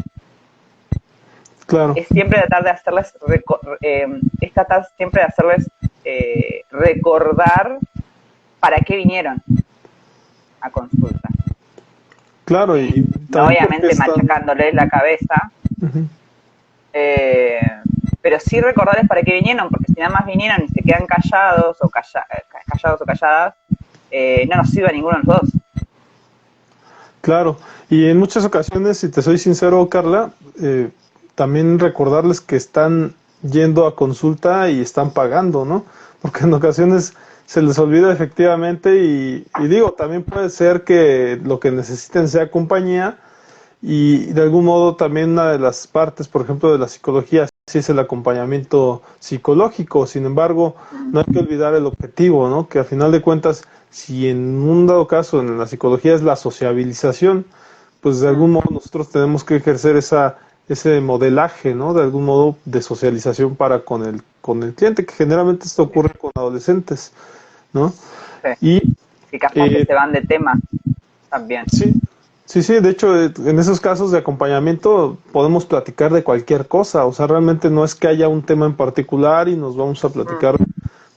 Claro. Es siempre tratar de hacerles recordar para qué vinieron a consulta. Claro, y no obviamente machacándoles la cabeza, pero sí recordarles para qué vinieron, porque si nada más vinieron y se quedan callados o calladas, no nos sirve a ninguno de los dos. Claro, y en muchas ocasiones, si te soy sincero, Carla, también recordarles que están yendo a consulta y están pagando, ¿no? Porque en ocasiones se les olvida efectivamente y digo, también puede ser que lo que necesiten sea compañía y de algún modo también una de las partes, por ejemplo, de la psicología, sí es el acompañamiento psicológico. Sin embargo, no hay que olvidar el objetivo, ¿no? Que al final de cuentas, si en un dado caso en la psicología es la sociabilización, pues de algún modo nosotros tenemos que ejercer ese modelaje, ¿no? De algún modo de socialización para con el cliente, que generalmente esto ocurre con adolescentes, ¿no? Sí. Y capaz que se van de tema también. Sí, de hecho, en esos casos de acompañamiento podemos platicar de cualquier cosa, o sea, realmente no es que haya un tema en particular y nos vamos a platicar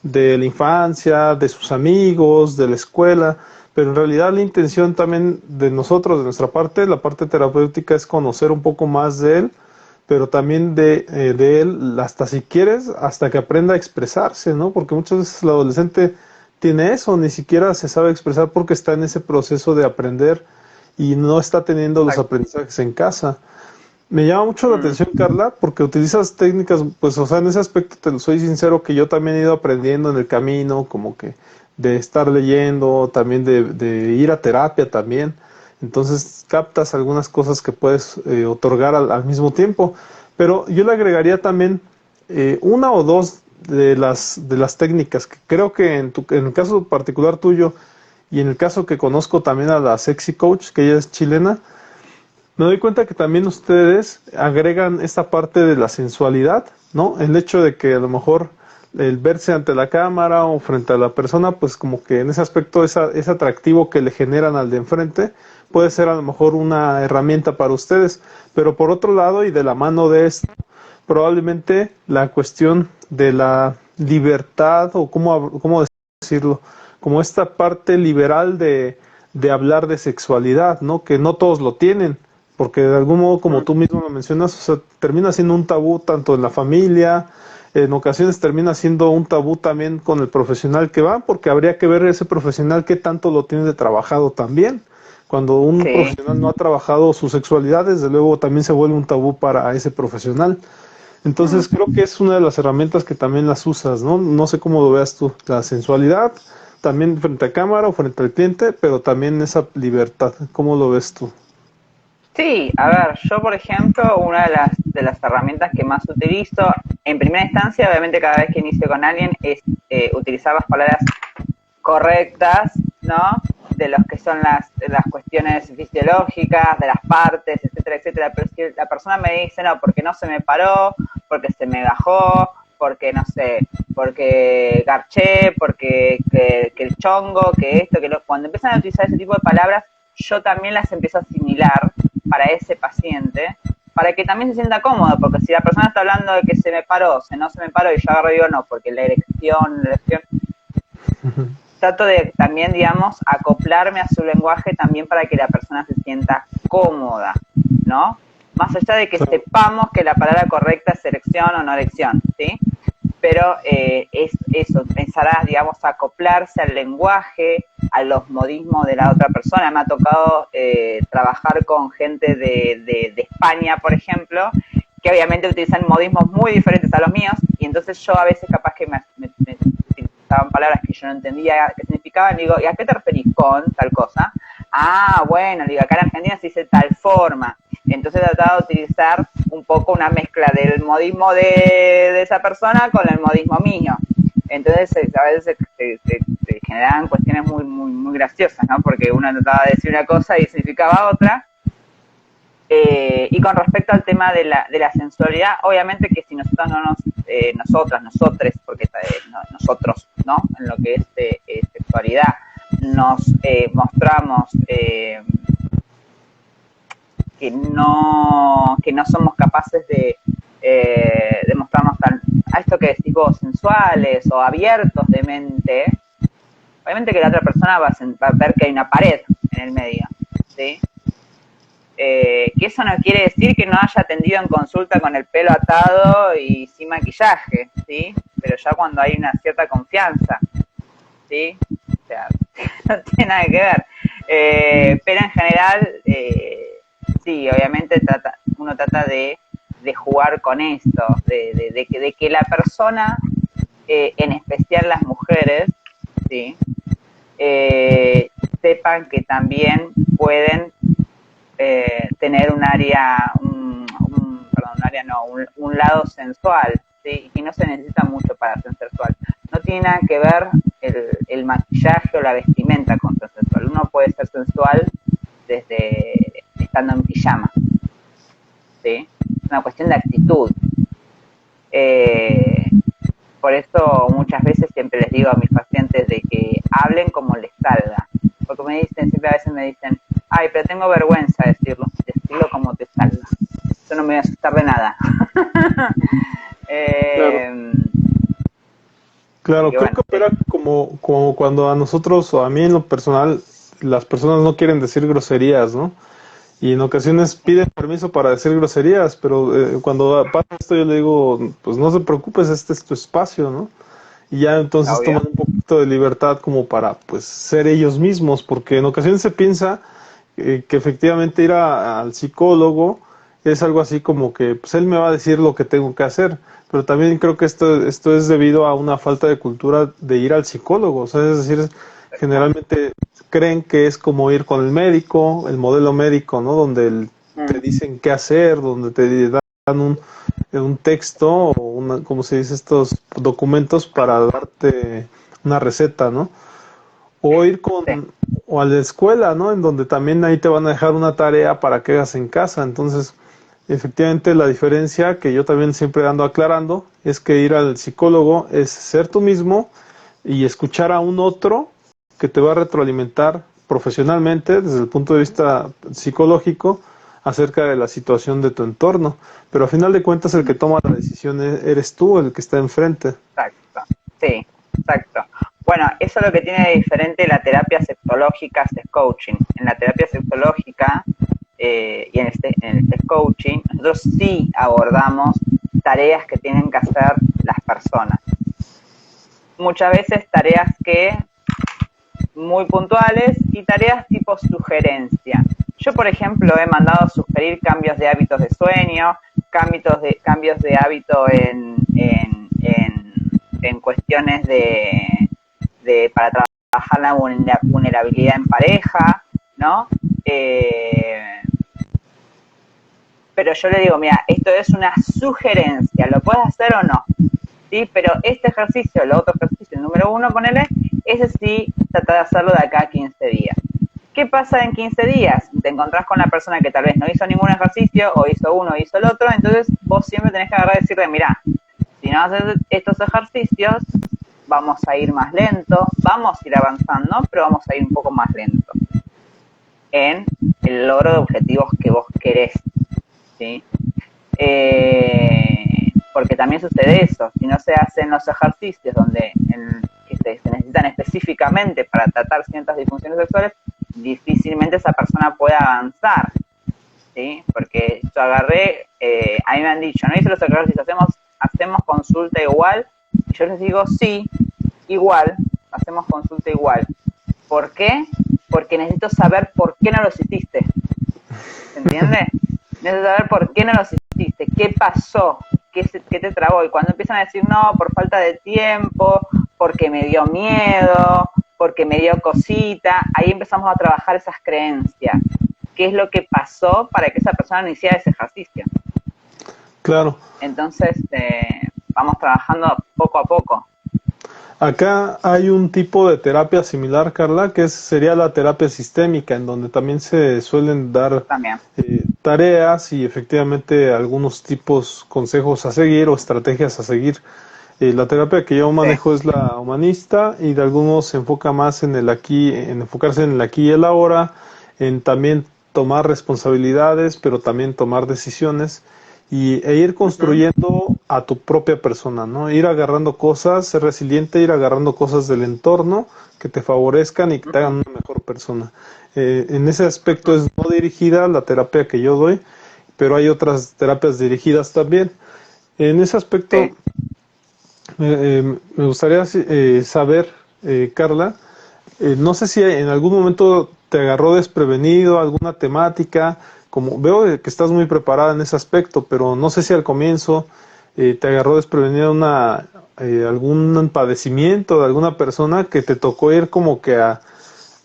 de la infancia, de sus amigos, de la escuela, pero en realidad la intención también de nosotros, de nuestra parte, la parte terapéutica es conocer un poco más de él, pero también de él, hasta si quieres, hasta que aprenda a expresarse, ¿no? Porque muchas veces el adolescente tiene eso, ni siquiera se sabe expresar porque está en ese proceso de aprender y no está teniendo los aprendizajes en casa. Me llama mucho la atención, Carla, porque utilizas técnicas, pues, o sea, en ese aspecto te lo soy sincero, que yo también he ido aprendiendo en el camino, como que de estar leyendo, también de ir a terapia también. entonces captas algunas cosas que puedes otorgar al mismo tiempo. Pero yo le agregaría también una o dos de las técnicas, que creo que en el caso particular tuyo y en el caso que conozco también a la Sexy Coach, que ella es chilena, me doy cuenta que también ustedes agregan esta parte de la sensualidad, ¿no? El hecho de que a lo mejor el verse ante la cámara o frente a la persona, pues como que en ese aspecto ese atractivo que le generan al de enfrente puede ser a lo mejor una herramienta para ustedes. Pero por otro lado, y de la mano de esto, probablemente la cuestión de la libertad, o cómo decirlo, como esta parte liberal de hablar de sexualidad, ¿no? Que no todos lo tienen, porque de algún modo, como tú mismo lo mencionas, o sea, termina siendo un tabú tanto en la familia, en ocasiones termina siendo un tabú también con el profesional que va, porque habría que ver ese profesional qué tanto lo tiene de trabajado también. Cuando un Sí. profesional no ha trabajado su sexualidad, desde luego también se vuelve un tabú para ese profesional. Entonces creo que es una de las herramientas que también las usas, ¿no? No sé cómo lo veas tú, la sensualidad, también frente a cámara o frente al cliente, pero también esa libertad, ¿cómo lo ves tú? Sí, a ver, yo por ejemplo, una de las herramientas que más utilizo, en primera instancia, obviamente cada vez que inicio con alguien, es utilizar las palabras correctas, ¿no? De los que son las cuestiones fisiológicas, de las partes, etcétera, etcétera. Pero si la persona me dice, no, porque no se me paró, porque se me bajó, porque no sé, porque garché, porque que el chongo, que esto, que lo, cuando empiezan a utilizar ese tipo de palabras, yo también las empiezo a asimilar para ese paciente, para que también se sienta cómodo, porque si la persona está hablando de que se me paró, no se me paró, y yo agarro y digo, no, porque la erección, trato de también, digamos, acoplarme a su lenguaje también para que la persona se sienta cómoda, ¿no? Más allá de que sepamos que la palabra correcta es erección o no erección, ¿sí? Pero es eso, empezar a, digamos, acoplarse al lenguaje, a los modismos de la otra persona. Me ha tocado trabajar con gente de España, por ejemplo, que obviamente utilizan modismos muy diferentes a los míos, y entonces yo a veces capaz que me utilizaban palabras que yo no entendía qué significaban, digo, ¿y a qué te referís con tal cosa? Ah, bueno, digo, acá en Argentina se dice tal forma. Entonces he tratado de utilizar un poco una mezcla del modismo de esa persona con el modismo mío. Entonces a veces se generaban cuestiones muy graciosas, ¿no? Porque uno trataba de decir una cosa y significaba otra. Y con respecto al tema de la sensualidad, obviamente que si nosotros no nos, nosotres, porque nosotros, ¿no? En lo que es sexualidad, nos mostramos que no somos capaces de mostrarnos tan, a esto que decís vos, sensuales o abiertos de mente, obviamente que la otra persona va a ver que hay una pared en el medio, ¿sí? Que eso no quiere decir que no haya atendido en consulta con el pelo atado y sin maquillaje, ¿sí? Pero ya cuando hay una cierta confianza, ¿sí? O sea, no tiene nada que ver. Pero en general, sí, obviamente uno trata de jugar con esto, de que la persona, en especial las mujeres, ¿sí? Sepan que también pueden tener un área, un lado sensual, ¿sí? Y no se necesita mucho para ser sensual. No tiene nada que ver el maquillaje o la vestimenta con ser sensual. Uno puede ser sensual desde estando en pijama, ¿sí? Es una cuestión de actitud. Eh, por eso muchas veces siempre les digo a mis pacientes de que hablen como les salga. Porque me dicen, siempre a veces me dicen, ay, pero tengo vergüenza de decirlo como te salga. Yo no me voy a asustar de nada. Claro, creo bueno, que opera como cuando a nosotros o a mí en lo personal las personas no quieren decir groserías, ¿no? Y en ocasiones piden permiso para decir groserías, pero cuando pasa esto yo le digo, pues no se preocupes, este es tu espacio, ¿no? Y ya entonces obvio. toman un poquito de libertad como para pues ser ellos mismos, porque en ocasiones se piensa que efectivamente ir al psicólogo es algo así como que pues él me va a decir lo que tengo que hacer, pero también creo que esto es debido a una falta de cultura de ir al psicólogo, o sea, es decir, generalmente creen que es como ir con el médico, el modelo médico, ¿no? Donde te dicen qué hacer, donde te dan un texto o como se dice, estos documentos para darte una receta, ¿no? O ir o a la escuela, ¿no? En donde también ahí te van a dejar una tarea para que hagas en casa. Entonces, efectivamente, la diferencia que yo también siempre ando aclarando es que ir al psicólogo es ser tú mismo y escuchar a un otro que te va a retroalimentar profesionalmente desde el punto de vista psicológico acerca de la situación de tu entorno. Pero a final de cuentas el que toma la decisión eres tú, el que está enfrente. Exacto, sí, exacto. Bueno, eso es lo que tiene de diferente la terapia sexológica es coaching. En la terapia sexológica y en el coaching, nosotros sí abordamos tareas que tienen que hacer las personas. Muchas veces tareas que muy puntuales y tareas tipo sugerencia. Yo, por ejemplo, he mandado sugerir cambios de hábitos de sueño, cambios de hábito en cuestiones para trabajar la vulnerabilidad en pareja, ¿no? Pero yo le digo, mira, esto es una sugerencia, ¿lo puedes hacer o no? ¿Sí? Pero este ejercicio, el otro ejercicio, el número 1, ponele, ese sí, trata de hacerlo de acá a 15 días. ¿Qué pasa en 15 días? Te encontrás con la persona que tal vez no hizo ningún ejercicio, o hizo uno, o hizo el otro, entonces vos siempre tenés que agarrar y decirle, mirá, si no haces estos ejercicios, vamos a ir más lento, vamos a ir avanzando, pero vamos a ir un poco más lento en el logro de objetivos que vos querés, ¿sí? Porque también sucede eso, si no se hacen los ejercicios que se necesitan específicamente para tratar ciertas disfunciones sexuales, difícilmente esa persona pueda avanzar, ¿sí? Porque yo agarré, a mí me han dicho, no hice los ejercicios, hacemos consulta igual, y yo les digo, sí, igual, hacemos consulta igual. ¿Por qué? Porque necesito saber por qué no los hiciste, ¿se entiende? Necesito saber por qué no los hiciste, qué pasó, qué te trabó, y cuando empiezan a decir, no, por falta de tiempo, porque me dio miedo, porque me dio cosita, ahí empezamos a trabajar esas creencias. ¿Qué es lo que pasó para que esa persona no hiciera ese ejercicio? Claro. Entonces, vamos trabajando poco a poco. Acá hay un tipo de terapia similar, Carla, que sería la terapia sistémica, en donde también se suelen dar tareas y efectivamente algunos consejos a seguir o estrategias a seguir. La terapia que yo manejo es la humanista y de algunos se enfoca más en enfocarse en el aquí y el ahora, en también tomar responsabilidades, pero también tomar decisiones e ir construyendo a tu propia persona, ¿no? Ir agarrando cosas, ser resiliente, ir agarrando cosas del entorno que te favorezcan y que te hagan una mejor persona. En ese aspecto es no dirigida la terapia que yo doy, pero hay otras terapias dirigidas también. En ese aspecto me gustaría saber, Carla, no sé si en algún momento te agarró desprevenido alguna temática. Como veo que estás muy preparada en ese aspecto, pero no sé si al comienzo te agarró desprevenido algún padecimiento de alguna persona que te tocó ir como que a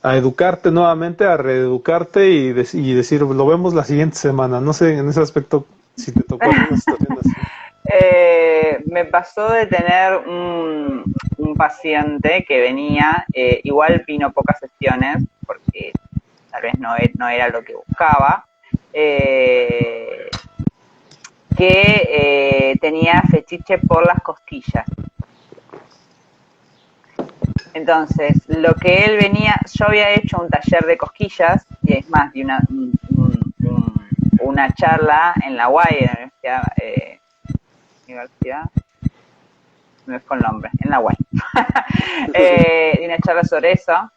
educarte nuevamente, a reeducarte y decir, lo vemos la siguiente semana. No sé en ese aspecto si te tocó alguna situación así. Me pasó de tener un paciente que venía, igual vino pocas sesiones, porque tal vez no era lo que buscaba, que tenía fetiche por las cosquillas. Entonces, lo que él venía, yo había hecho un taller de cosquillas, y es más, de una charla en la UAI, en la universidad, no es con nombre, en la UAI, de una charla sobre eso,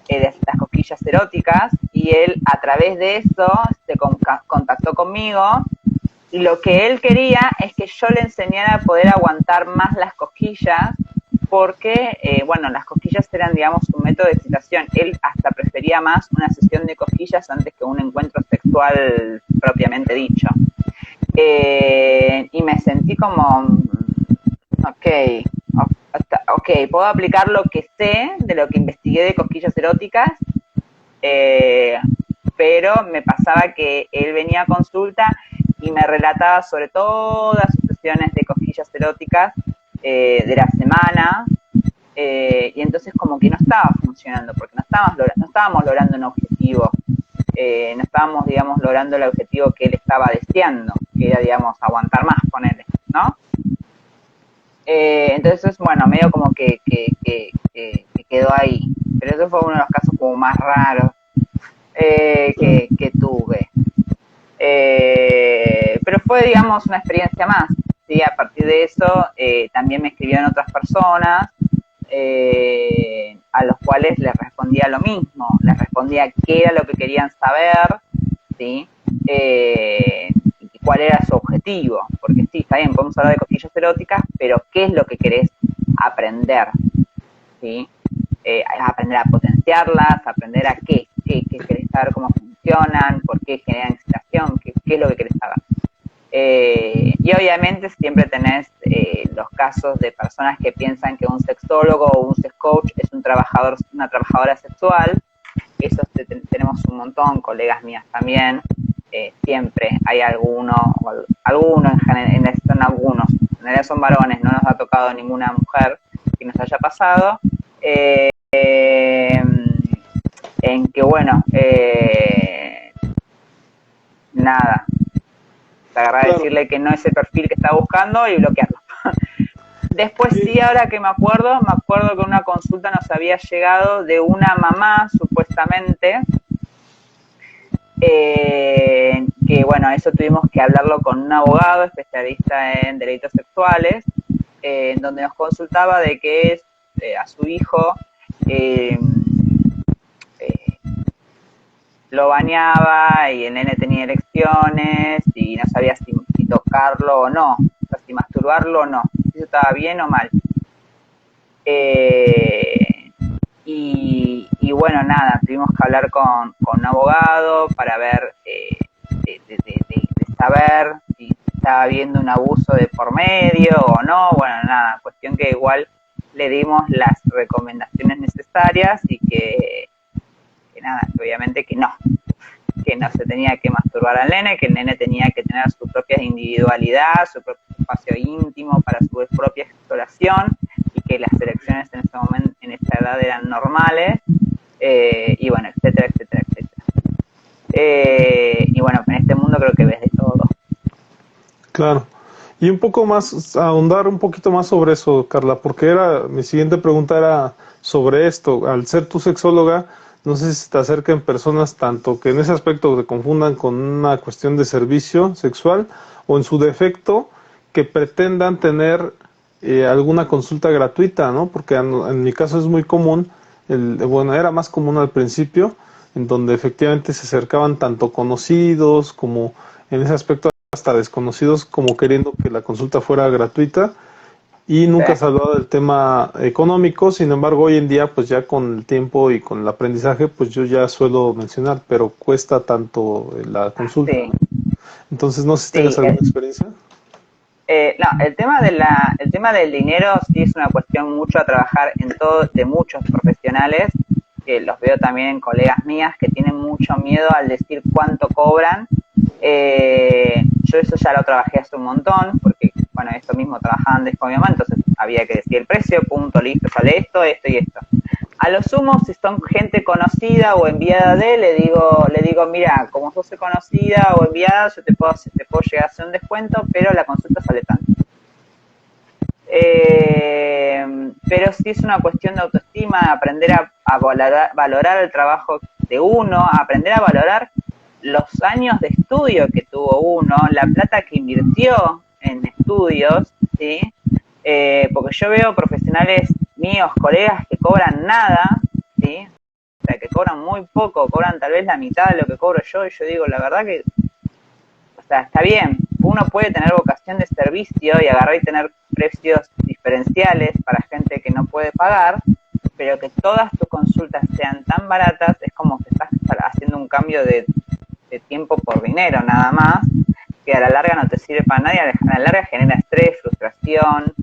de las cosquillas eróticas, y él a través de eso se contactó conmigo, y lo que él quería es que yo le enseñara a poder aguantar más las cosquillas, porque, las cosquillas eran, digamos, un método de excitación. Él hasta prefería más una sesión de cosquillas antes que un encuentro sexual propiamente dicho. Y me sentí como, ok, puedo aplicar lo que sé de lo que investigué de cosquillas eróticas, pero me pasaba que él venía a consulta y me relataba sobre todas sus sesiones de cosquillas eróticas de la semana, y entonces como que no estaba funcionando, porque no estábamos logrando un objetivo, no estábamos, digamos, logrando el objetivo que él estaba deseando, que era, digamos, aguantar más, ponele, ¿no? Entonces, bueno, medio como que quedó ahí. Pero eso fue uno de los casos como más raros que tuve. Pero fue, digamos, una experiencia más. ¿Sí? A partir de eso, también me escribieron otras personas a los cuales les respondía lo mismo. Les respondía qué era lo que querían saber, ¿sí? Y cuál era su objetivo. Porque sí, está bien, podemos hablar de cosquillas eróticas, pero ¿qué es lo que querés aprender? ¿Sí? Aprender a potenciarlas, aprender a qué querés saber cómo funcionan, por qué generan excitación, qué es lo que querés saber. Y obviamente siempre tenés los casos de personas que piensan que un sexólogo o un sex coach es una trabajadora sexual. Eso tenemos un montón, colegas mías también. Siempre hay alguno en general, son algunos, en realidad son varones, no nos ha tocado ninguna mujer que nos haya pasado, en que bueno, nada, te agarrar a decirle que no es el perfil que está buscando y bloquearlo. Después sí, ahora que me acuerdo que una consulta nos había llegado de una mamá, supuestamente, que bueno, eso tuvimos que hablarlo con un abogado especialista en delitos sexuales, en donde nos consultaba de que a su hijo lo bañaba y el nene tenía erecciones y no sabía si tocarlo o no, o sea, si masturbarlo o no, si eso estaba bien o mal. Y bueno, nada, tuvimos que hablar con un abogado para ver, de saber si estaba habiendo un abuso de por medio o no. Bueno, nada, cuestión que igual le dimos las recomendaciones necesarias y que nada, obviamente que no se tenía que masturbar al nene, que el nene tenía que tener su propia individualidad, su propio espacio íntimo para su propia exploración, y que las elecciones en ese momento, en esa edad, eran normales, y bueno, etcétera, etcétera, etcétera. Y bueno, en este mundo creo que ves de todo. Claro. Y un poco más, ahondar un poquito más sobre eso, Carla, porque mi siguiente pregunta era sobre esto. Al ser tu sexóloga, no sé si te acerquen personas tanto que en ese aspecto te confundan con una cuestión de servicio sexual, o en su defecto que pretendan tener alguna consulta gratuita, ¿no? Porque en mi caso es muy común, bueno, era más común al principio, en donde efectivamente se acercaban tanto conocidos como en ese aspecto hasta desconocidos, como queriendo que la consulta fuera gratuita, y nunca se ha hablado del tema económico. Sin embargo, hoy en día, pues ya con el tiempo y con el aprendizaje, pues yo ya suelo mencionar, pero cuesta tanto la consulta. Sí. Entonces, no sé si tienes alguna experiencia. No, el tema del dinero sí es una cuestión mucho a trabajar de muchos profesionales, que los veo también en colegas mías que tienen mucho miedo al decir cuánto cobran. Yo eso ya lo trabajé hace un montón, porque bueno, esto mismo trabajaba antes con mi mamá, entonces había que decir el precio, punto, listo, sale esto y esto. A lo sumo, si son gente conocida o enviada le digo, mira, como sos conocida o enviada, yo te puedo llegar a hacer un descuento, pero la consulta sale tanto. Pero sí es una cuestión de autoestima, aprender a valorar el trabajo de uno, aprender a valorar los años de estudio que tuvo uno, la plata que invirtió en estudios, ¿sí? Porque yo veo profesionales míos, colegas, que cobran nada, ¿sí? O sea, que cobran muy poco, cobran tal vez la mitad de lo que cobro yo, y yo digo, la verdad que, o sea, está bien, uno puede tener vocación de servicio y agarrar y tener precios diferenciales para gente que no puede pagar, pero que todas tus consultas sean tan baratas, es como que estás haciendo un cambio de tiempo por dinero nada más, que a la larga no te sirve para nadie, a la larga genera estrés, frustración,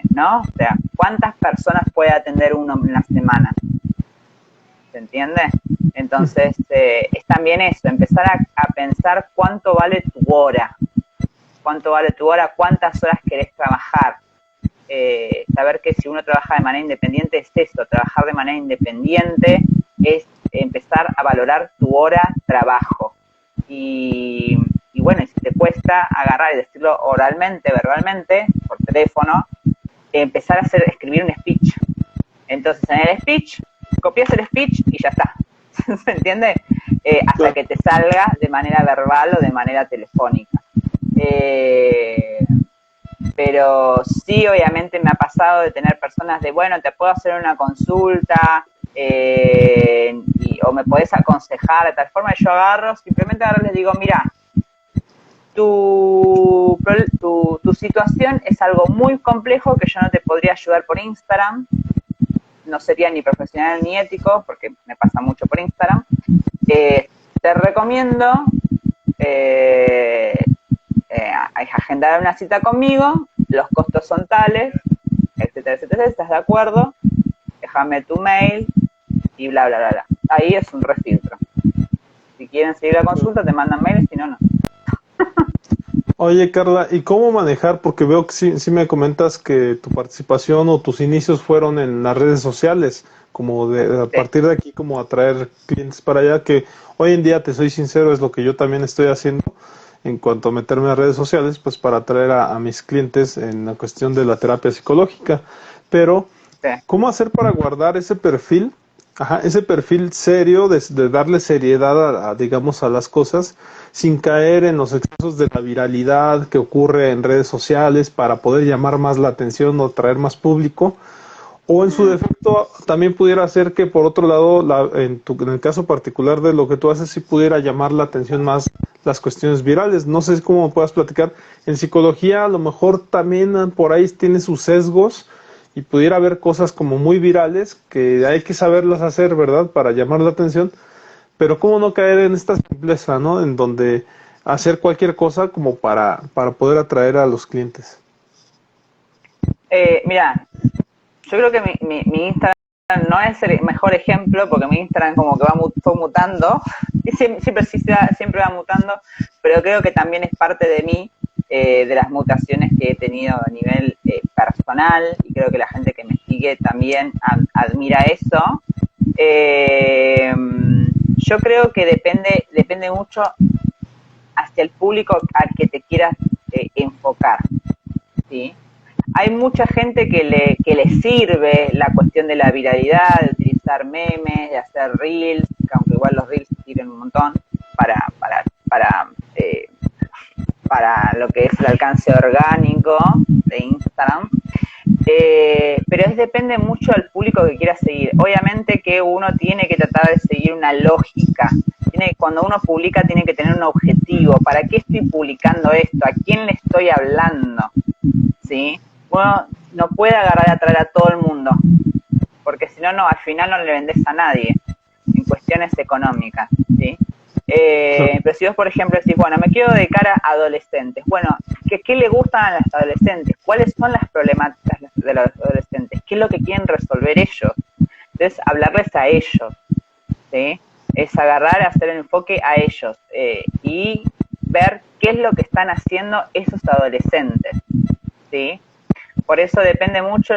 ¿no? O sea, ¿cuántas personas puede atender uno en la semana? ¿Se entiende? Entonces, es también eso, empezar a pensar cuánto vale tu hora, cuántas horas querés trabajar. Saber que si uno trabaja de manera independiente es eso, trabajar de manera independiente es empezar a valorar tu hora trabajo. Y bueno, si te cuesta agarrar y decirlo oralmente, verbalmente, por teléfono, empezar a escribir un speech. Entonces, en el speech, copias el speech y ya está. ¿Se entiende? Hasta que te salga de manera verbal o de manera telefónica. Pero sí, obviamente me ha pasado de tener personas de, bueno, te puedo hacer una consulta o me podés aconsejar de tal forma, y yo simplemente les digo, mira, tu situación es algo muy complejo que yo no te podría ayudar por Instagram, no sería ni profesional ni ético, porque me pasa mucho por Instagram. Te recomiendo agendar una cita conmigo, los costos son tales, etcétera, etcétera, ¿estás de acuerdo? Déjame tu mail y bla, bla, bla, bla. Ahí es un refiltro. Si quieren seguir la consulta, te mandan mail, si no, no. Oye, Carla, ¿y cómo manejar? Porque veo que sí me comentas que tu participación o tus inicios fueron en las redes sociales, como a partir de aquí, como atraer clientes para allá, que hoy en día, te soy sincero, es lo que yo también estoy haciendo en cuanto a meterme a redes sociales, pues para atraer a mis clientes en la cuestión de la terapia psicológica. Pero, ¿cómo hacer para guardar ese perfil? Ajá, ese perfil serio de darle seriedad digamos, a las cosas, sin caer en los excesos de la viralidad que ocurre en redes sociales para poder llamar más la atención o traer más público. O en su defecto, también pudiera ser que, por otro lado, en el caso particular de lo que tú haces, sí pudiera llamar la atención más las cuestiones virales. No sé cómo puedas platicar. En psicología, a lo mejor también por ahí tiene sus sesgos y pudiera haber cosas como muy virales que hay que saberlas hacer, ¿verdad? Para llamar la atención. Pero cómo no caer en esta simpleza, ¿no? En donde hacer cualquier cosa como para poder atraer a los clientes. Mira, yo creo que mi Instagram no es el mejor ejemplo, porque mi Instagram como que fue mutando, y siempre va mutando, pero creo que también es parte de mí, de las mutaciones que he tenido a nivel personal, y creo que la gente que me sigue también admira eso. Yo creo que depende mucho hacia el público al que te quieras enfocar, ¿sí? Hay mucha gente que le sirve la cuestión de la viralidad, de utilizar memes, de hacer reels, aunque igual los reels sirven un montón para lo que es el alcance orgánico de Instagram. Pero depende mucho del público que quiera seguir. Obviamente que uno tiene que tratar de seguir una lógica. Cuando uno publica tiene que tener un objetivo. ¿Para qué estoy publicando esto? ¿A quién le estoy hablando? ¿Sí? Uno no puede agarrar y atraer a todo el mundo, porque si no, al final no le vendés a nadie en cuestiones económicas, ¿sí? Pero si vos, por ejemplo, decís, bueno, me quiero dedicar a adolescentes, bueno, ¿qué le gustan a los adolescentes? ¿Cuáles son las problemáticas de los adolescentes? ¿Qué es lo que quieren resolver ellos? Entonces, hablarles a ellos, ¿sí? Es agarrar, hacer el enfoque a ellos y ver qué es lo que están haciendo esos adolescentes, ¿sí? Por eso depende mucho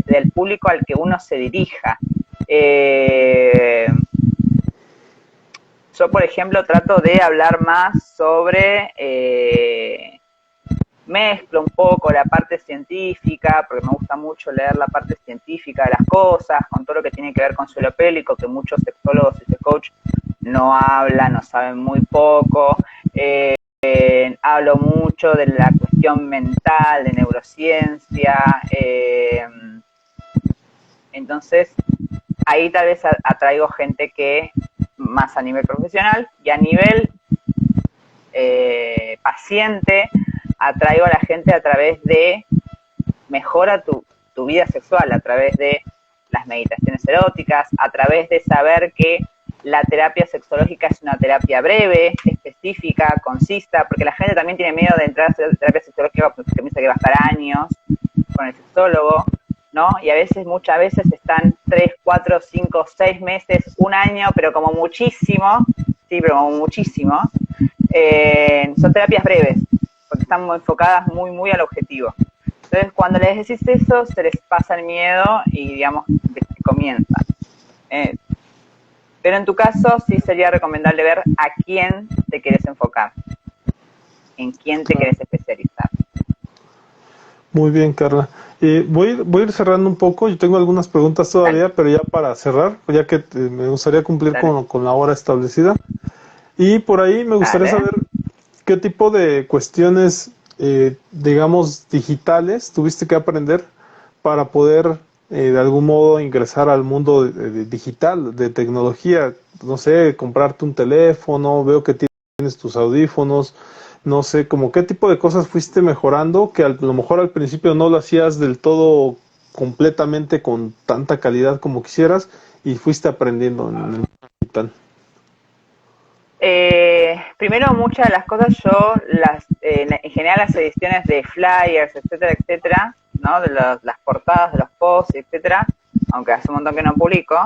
del público al que uno se dirija. Yo, por ejemplo, trato de hablar más sobre, mezclo un poco la parte científica, porque me gusta mucho leer la parte científica de las cosas, con todo lo que tiene que ver con suelo pélvico, que muchos sexólogos y coach no hablan, no saben muy poco. Hablo mucho de la cuestión mental, de neurociencia, entonces ahí tal vez atraigo gente que más a nivel profesional, y a nivel paciente atraigo a la gente a través de mejora tu vida sexual, a través de las meditaciones eróticas, a través de saber que la terapia sexológica es una terapia breve, específica, concisa, porque la gente también tiene miedo de entrar a hacer terapia sexológica porque piensa que va a estar años con el sexólogo, ¿no? Y a veces, muchas veces están 3, 4, 5, 6 meses, un año, pero como muchísimo, sí, pero como muchísimo. Son terapias breves, porque están muy enfocadas muy al objetivo. Entonces, cuando les decís eso, se les pasa el miedo y, digamos, comienza. Pero en tu caso, sí sería recomendable ver a quién te quieres enfocar, en quién te quieres especializar. Muy bien, Carla. Voy a ir cerrando un poco. Yo tengo algunas preguntas todavía, Dale. pero ya para cerrar, ya que me gustaría cumplir Dale. con la hora establecida. Y por ahí me gustaría Dale. saber qué tipo de cuestiones, digamos, digitales tuviste que aprender para poder, de algún modo, ingresar al mundo digital, de tecnología. No sé, comprarte un teléfono, veo que tienes tus audífonos, no sé, como qué tipo de cosas fuiste mejorando, que a lo mejor al principio no lo hacías del todo completamente con tanta calidad como quisieras y fuiste aprendiendo en el digital. Primero, muchas de las cosas yo, en general las ediciones de flyers, etcétera, ¿no? De las portadas de los posts, etcétera, aunque hace un montón que no publico,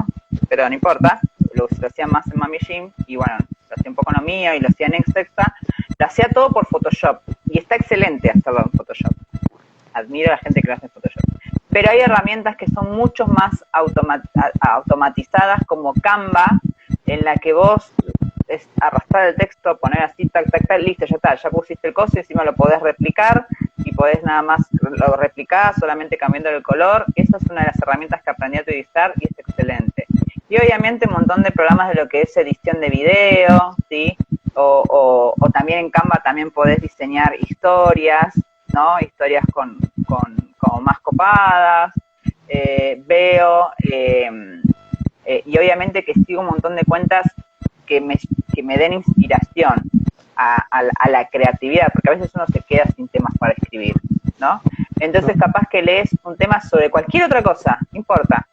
pero no importa, lo hacía más en Mami Jim, y bueno, lo hacía un poco en lo mío, y lo hacía en Execta, lo hacía todo por Photoshop, y está excelente hacerlo en Photoshop. Admiro a la gente que lo hace en Photoshop. Pero hay herramientas que son mucho más automatizadas, como Canva, en la que vos es arrastrar el texto, poner así, tac, listo, ya está, ya pusiste el coso y encima lo podés replicar y podés nada más lo replicar solamente cambiando el color. Esa es una de las herramientas que aprendí a utilizar y es excelente. Y obviamente un montón de programas de lo que es edición de video, ¿sí? O también en Canva también podés diseñar historias, ¿no? Historias como más copadas. Y obviamente que sigo un montón de cuentas que me den inspiración a la creatividad, porque a veces uno se queda sin temas para escribir, ¿no? Entonces capaz que lees un tema sobre cualquier otra cosa, no importa,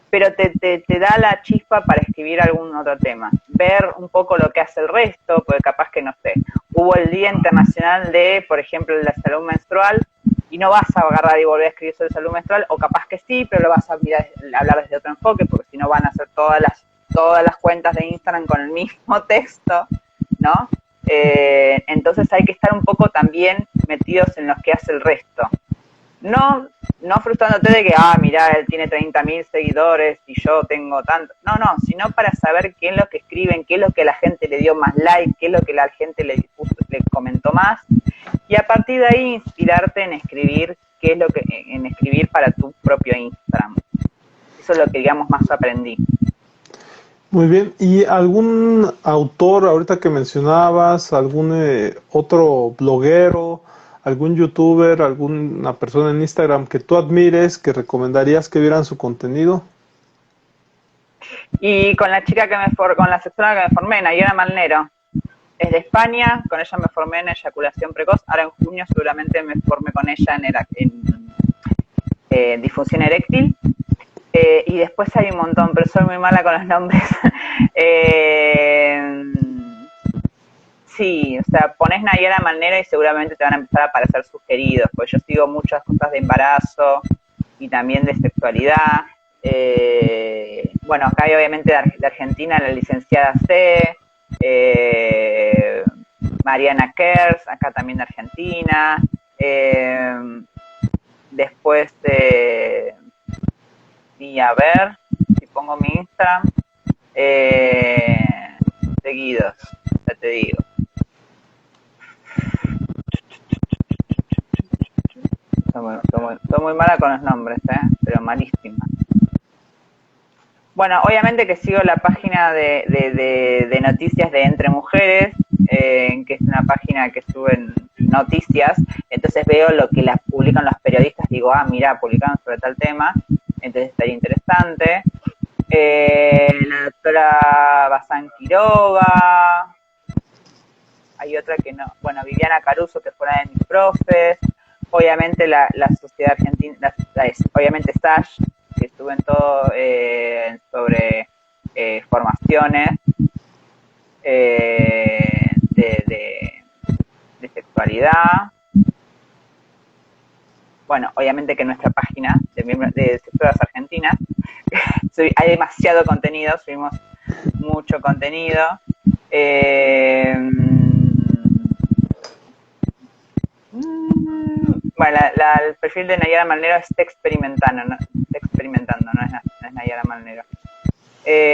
pero te da la chispa para escribir algún otro tema. Ver un poco lo que hace el resto, porque capaz que, no sé, hubo el Día Internacional de, por ejemplo, la salud menstrual, y no vas a agarrar y volver a escribir sobre salud menstrual, o capaz que sí, pero lo vas a hablar desde otro enfoque, porque si no van a hacer todas las cuentas de Instagram con el mismo texto, ¿no? Entonces hay que estar un poco también metidos en lo que hace el resto. No frustrándote de que, mirá, él tiene 30.000 seguidores y yo tengo tanto. No, sino para saber qué es lo que escriben, qué es lo que la gente le dio más like, qué es lo que la gente le comentó más. Y a partir de ahí inspirarte en escribir, en escribir para tu propio Instagram. Eso es lo que, digamos, más aprendí. Muy bien, ¿y algún autor ahorita que mencionabas, algún otro bloguero, algún youtuber, alguna persona en Instagram que tú admires, que recomendarías que vieran su contenido? Y con la chica con la sexóloga que me formé, Nayera Malnero, es de España, con ella me formé en eyaculación precoz, ahora en junio seguramente me formé con ella en disfunción eréctil. Y después hay un montón, pero soy muy mala con los nombres. Sí, o sea, pones Nayera Malnero y seguramente te van a empezar a aparecer sugeridos, porque yo sigo muchas cosas de embarazo y también de sexualidad. Bueno, acá hay obviamente de Argentina la licenciada C, Mariana Kers, acá también de Argentina. Después y a ver si pongo mi Instagram seguidos, ya te digo. Soy muy mala con los nombres, pero malísima. Bueno, obviamente que sigo la página de noticias de Entre Mujeres, que es una página que suben noticias, entonces veo lo que las publican los periodistas, digo, mirá, publicaron sobre tal tema, entonces estaría interesante. La doctora Bazán Quiroga, hay otra que no, bueno, Viviana Caruso, que fue una de mis profes, obviamente la Sociedad Argentina, obviamente SASH, que estuve en todo sobre formaciones, de sexualidad. Bueno, obviamente que en nuestra página de Sexólogas Argentinas hay demasiado contenido, subimos mucho contenido. Bueno, el perfil de Nayara Malnero es experimentando, no es Nayara Malnero.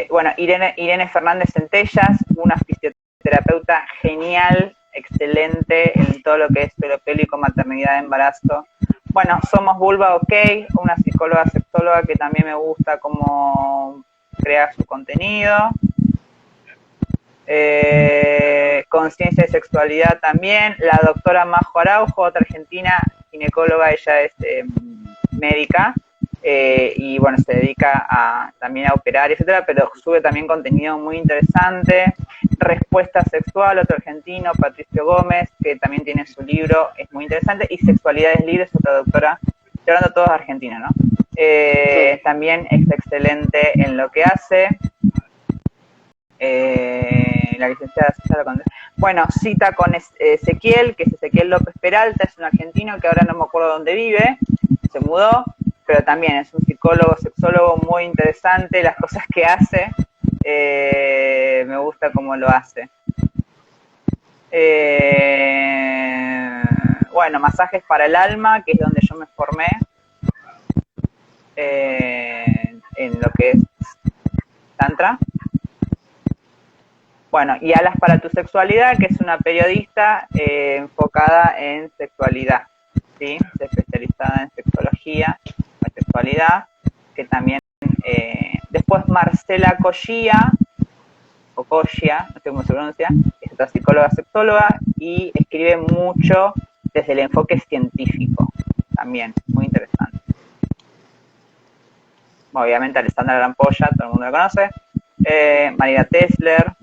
Bueno, Irene Fernández Centellas, una fisioterapeuta genial, excelente en todo lo que es suelo pélvico, maternidad, embarazo. Bueno, Somos Vulva OK, una psicóloga sexóloga que también me gusta cómo crea su contenido. Conciencia de sexualidad también. La doctora Majo Araujo, otra argentina, ginecóloga, ella es médica. Y bueno, se dedica también a operar, etcétera, pero sube también contenido muy interesante. Respuesta Sexual, otro argentino, Patricio Gómez, que también tiene su libro, es muy interesante. Y Sexualidades Libres, otra doctora, estoy hablando todos argentinos, ¿no? También es excelente en lo que hace. La licenciada César Conde. Bueno, cita con Ezequiel, que es Ezequiel López Peralta, es un argentino que ahora no me acuerdo dónde vive, se mudó, pero también es un psicólogo, sexólogo muy interesante, las cosas que hace, me gusta cómo lo hace. Bueno, Masajes para el Alma, que es donde yo me formé, en lo que es Tantra. Bueno, y Alas para tu Sexualidad, que es una periodista enfocada en sexualidad, ¿sí? Especializada en sexología, en sexualidad, que también... después Marcela Collía, o Collia, no sé cómo se pronuncia, es otra psicóloga sexóloga y escribe mucho desde el enfoque científico, también, muy interesante. Obviamente Alessandra Lampolla, todo el mundo la conoce. María Tesler,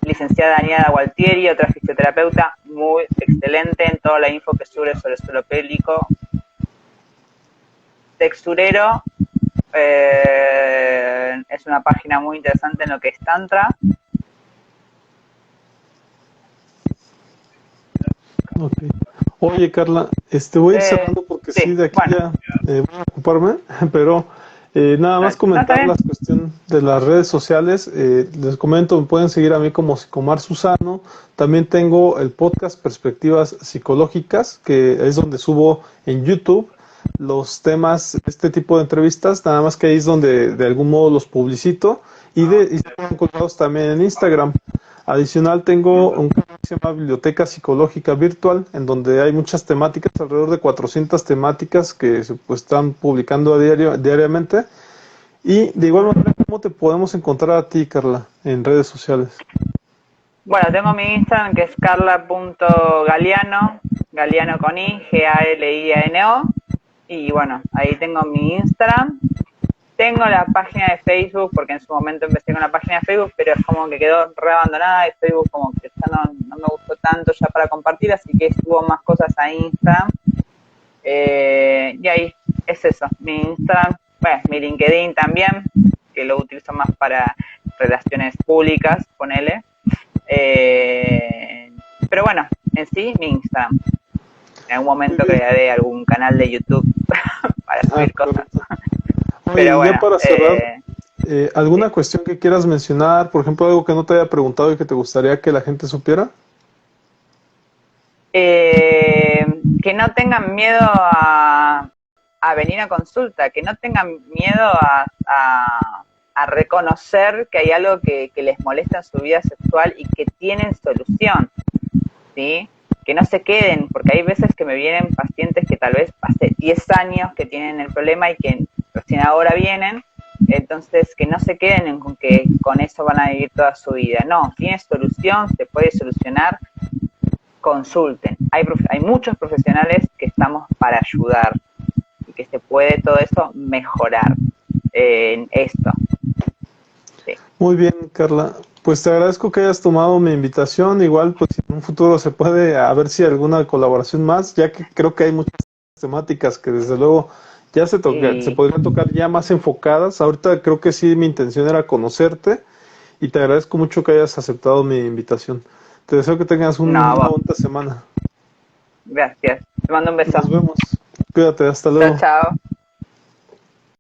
licenciada Daniela Gualtieri, otra fisioterapeuta muy excelente en toda la info que sube sobre el suelo pélvico. Texturero, es una página muy interesante en lo que es Tantra. Okay. Oye, Carla, voy a ir cerrando porque sí, de aquí bueno, ya voy a ocuparme, pero nada más comentar la cuestión de las redes sociales. Les comento, me pueden seguir a mí como Psicomar Susano. También tengo el podcast Perspectivas Psicológicas, que es donde subo en YouTube los temas, este tipo de entrevistas, nada más que ahí es donde de algún modo los publicito y están colgados también en Instagram. Adicional tengo un canal que se llama Biblioteca Psicológica Virtual, en donde hay muchas temáticas, alrededor de 400 temáticas que pues, están publicando diariamente. Y de igual manera, ¿cómo te podemos encontrar a ti, Carla, en redes sociales? Bueno, tengo mi Instagram que es carla.galiano, Galiano con I, G-A-L-I-A-N-O. Y bueno, ahí tengo mi Instagram. Tengo la página de Facebook, porque en su momento empecé con la página de Facebook, pero es como que quedó re abandonada y Facebook como que ya no me gustó tanto ya para compartir, así que subo más cosas a Instagram. Y ahí es eso, mi Instagram, bueno, mi LinkedIn también, que lo utilizo más para relaciones públicas, ponele. Pero bueno, en sí, mi Instagram. En algún momento crearé algún canal de YouTube para subir cosas. Oye, pero bueno, ya para cerrar, ¿alguna cuestión que quieras mencionar? Por ejemplo, algo que no te haya preguntado y que te gustaría que la gente supiera. Que no tengan miedo a venir a consulta, que no tengan miedo a reconocer que hay algo que les molesta en su vida sexual y que tienen solución, ¿sí? Que no se queden, porque hay veces que me vienen pacientes que tal vez hace 10 años que tienen el problema y que recién ahora vienen, entonces que no se queden con que con eso van a vivir toda su vida. No, tiene solución, se puede solucionar, consulten. Hay muchos profesionales que estamos para ayudar y que se puede todo eso mejorar en esto. Sí. Muy bien, Carla. Pues te agradezco que hayas tomado mi invitación. Igual, pues en un futuro se puede, a ver si alguna colaboración más, ya que creo que hay muchas temáticas que desde luego ya se podrían tocar ya más enfocadas. Ahorita creo que sí, mi intención era conocerte y te agradezco mucho que hayas aceptado mi invitación. Te deseo que tengas No, una vos, bonita semana. gracias. Te mando un beso. Nos vemos. Cuídate, hasta Chao, luego. chao.